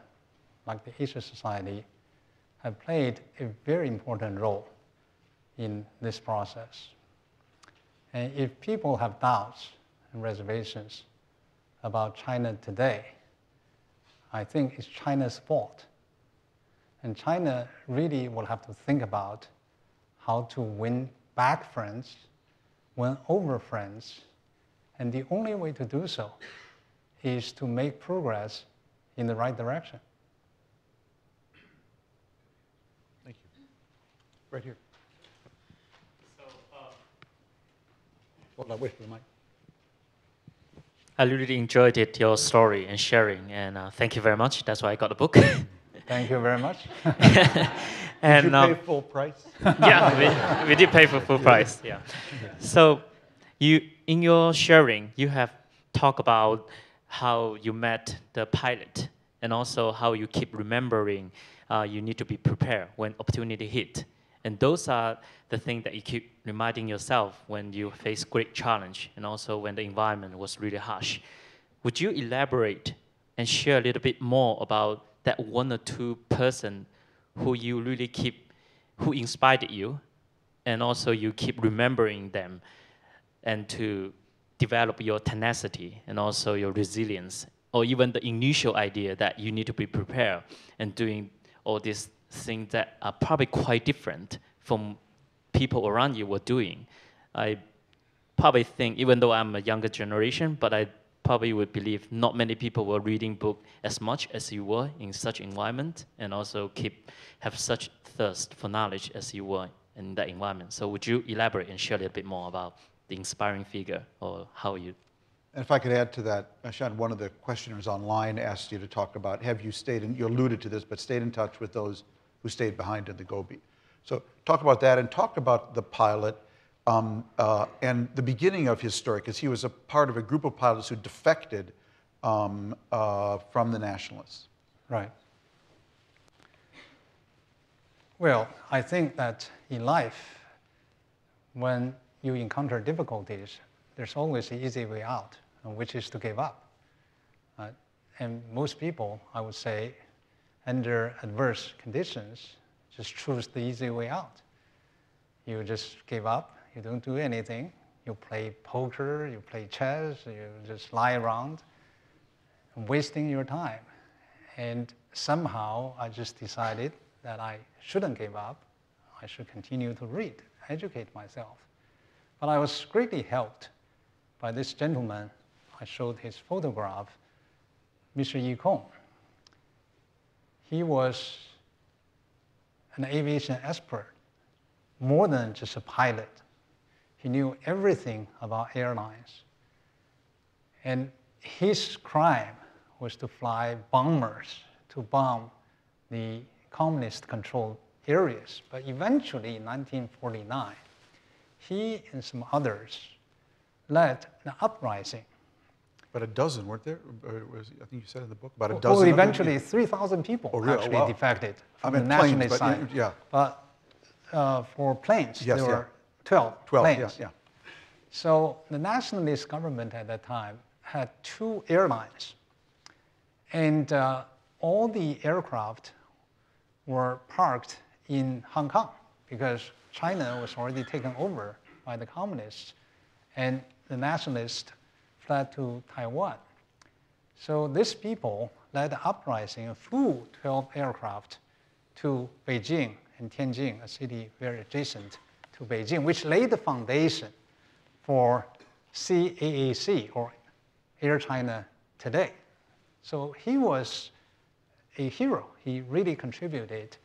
like the Asia Society, have played a very important role in this process. And if people have doubts and reservations about China today, I think it's China's fault. And China really will have to think about how to win back friends, win over friends, and the only way to do so is to make progress in the right direction. Thank you. Right here. So, hold on, wait for the mic. I really enjoyed your story and sharing, and thank you very much. That's why I got the book. Thank you very much. And, did you pay full price? Yeah, we did pay for full price. Yeah. So, in your sharing, you have talked about how you met the pilot, and also how you keep remembering you need to be prepared when opportunity hit. And those are the things that you keep reminding yourself when you face great challenge, and also when the environment was really harsh. Would you elaborate and share a little bit more about that one or two person who you really who inspired you, and also you keep remembering them, and to develop your tenacity and also your resilience, or even the initial idea that you need to be prepared and doing all these things that are probably quite different from people around you were doing. I probably think, even though I'm a younger generation, but I probably would believe not many people were reading books as much as you were in such environment, and also have such thirst for knowledge as you were in that environment. So would you elaborate and share a little bit more about the inspiring figure, or how you... And if I could add to that, Shan, one of the questioners online asked you to talk about, have you stayed in, you alluded to this, but stayed in touch with those who stayed behind in the Gobi. So talk about that, and talk about the pilot and the beginning of his story, because he was a part of a group of pilots who defected from the nationalists. Right. Well, I think that in life, when you encounter difficulties, there's always the easy way out, which is to give up. And most people, I would say, under adverse conditions, just choose the easy way out. You just give up, you don't do anything, you play poker, you play chess, you just lie around, wasting your time. And somehow I just decided that I shouldn't give up, I should continue to read, educate myself. But I was greatly helped by this gentleman. I showed his photograph, Mr. Yi Kong. He was an aviation expert, more than just a pilot. He knew everything about airlines. And his crime was to fly bombers to bomb the communist-controlled areas. But eventually, in 1949, he and some others led an uprising. But a dozen, weren't there? Or I think you said in the book about a Well, dozen. eventually 3,000 people actually wow. defected I from meant the planes, nationalist but side. yeah. But for planes, Yes, there yeah. were 12 planes. Yeah. So the nationalist government at that time had 2 airlines. And all the aircraft were parked in Hong Kong because China was already taken over by the communists. And the nationalists fled to Taiwan. So these people led the uprising and flew 12 aircraft to Beijing and Tianjin, a city very adjacent to Beijing, which laid the foundation for CAAC, or Air China today. So he was a hero. He really contributed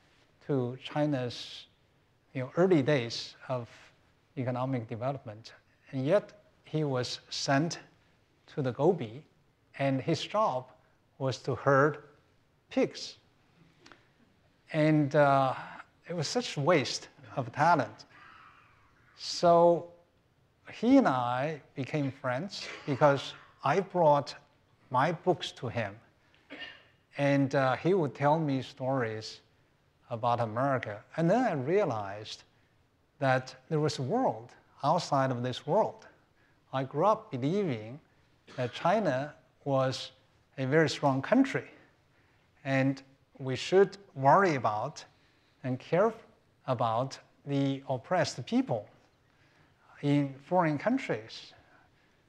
to China's early days of economic development. And yet he was sent to the Gobi, and his job was to herd pigs. And it was such waste of talent. So he and I became friends because I brought my books to him. And he would tell me stories about America. And then I realized that there was a world outside of this world. I grew up believing that China was a very strong country, and we should worry about and care about the oppressed people in foreign countries.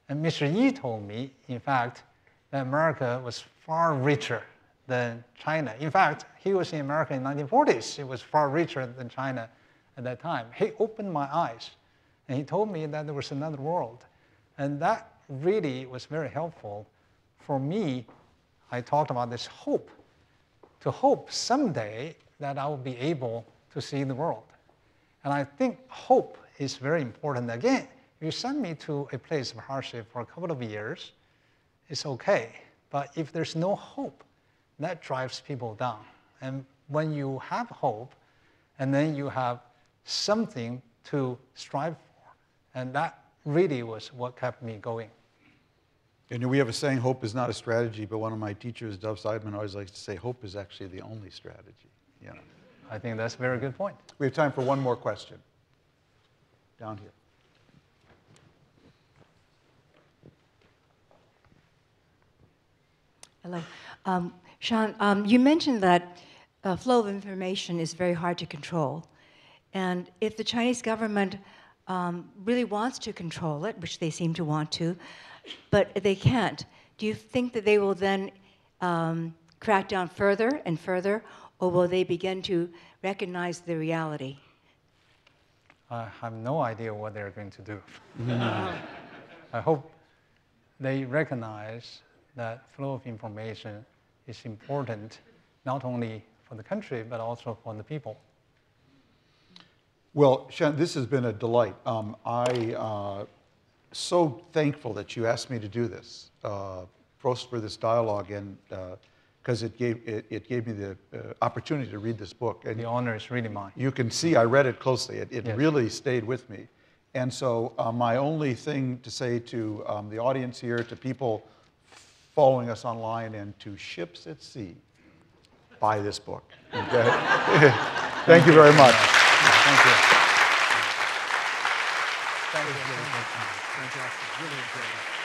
And Mr. Yi told me, in fact, that America was far richer than China. In fact, he was in America in the 1940s. It was far richer than China at that time. He opened my eyes, and he told me that there was another world. And that really was very helpful. For me, I talked about this hope, to hope someday that I will be able to see the world. And I think hope is very important. Again, if you send me to a place of hardship for a couple of years, it's okay. But if there's no hope, that drives people down. And when you have hope, and then you have something to strive for, and that really was what kept me going. And we have a saying, hope is not a strategy, but one of my teachers, Dov Seidman, always likes to say, hope is actually the only strategy. You know. I think that's a very good point. We have time for one more question. Down here. Hello. Shan, you mentioned that flow of information is very hard to control. And if the Chinese government really wants to control it, which they seem to want to, but they can't, do you think that they will then crack down further and further, or will they begin to recognize the reality? I have no idea what they're going to do. I hope they recognize that flow of information is important, not only for the country, but also for the people. Well, Shan, this has been a delight. I'm so thankful that you asked me to do this, first for this dialogue, and because it gave me the opportunity to read this book. And the honor is really mine. You can see I read it closely. It Yes. really stayed with me. And so my only thing to say to the audience here, to people following us online, and to ships at sea, buy this book. Okay? Thank you very much. Thank you. Thank you. Fantastic. Really enjoyed it.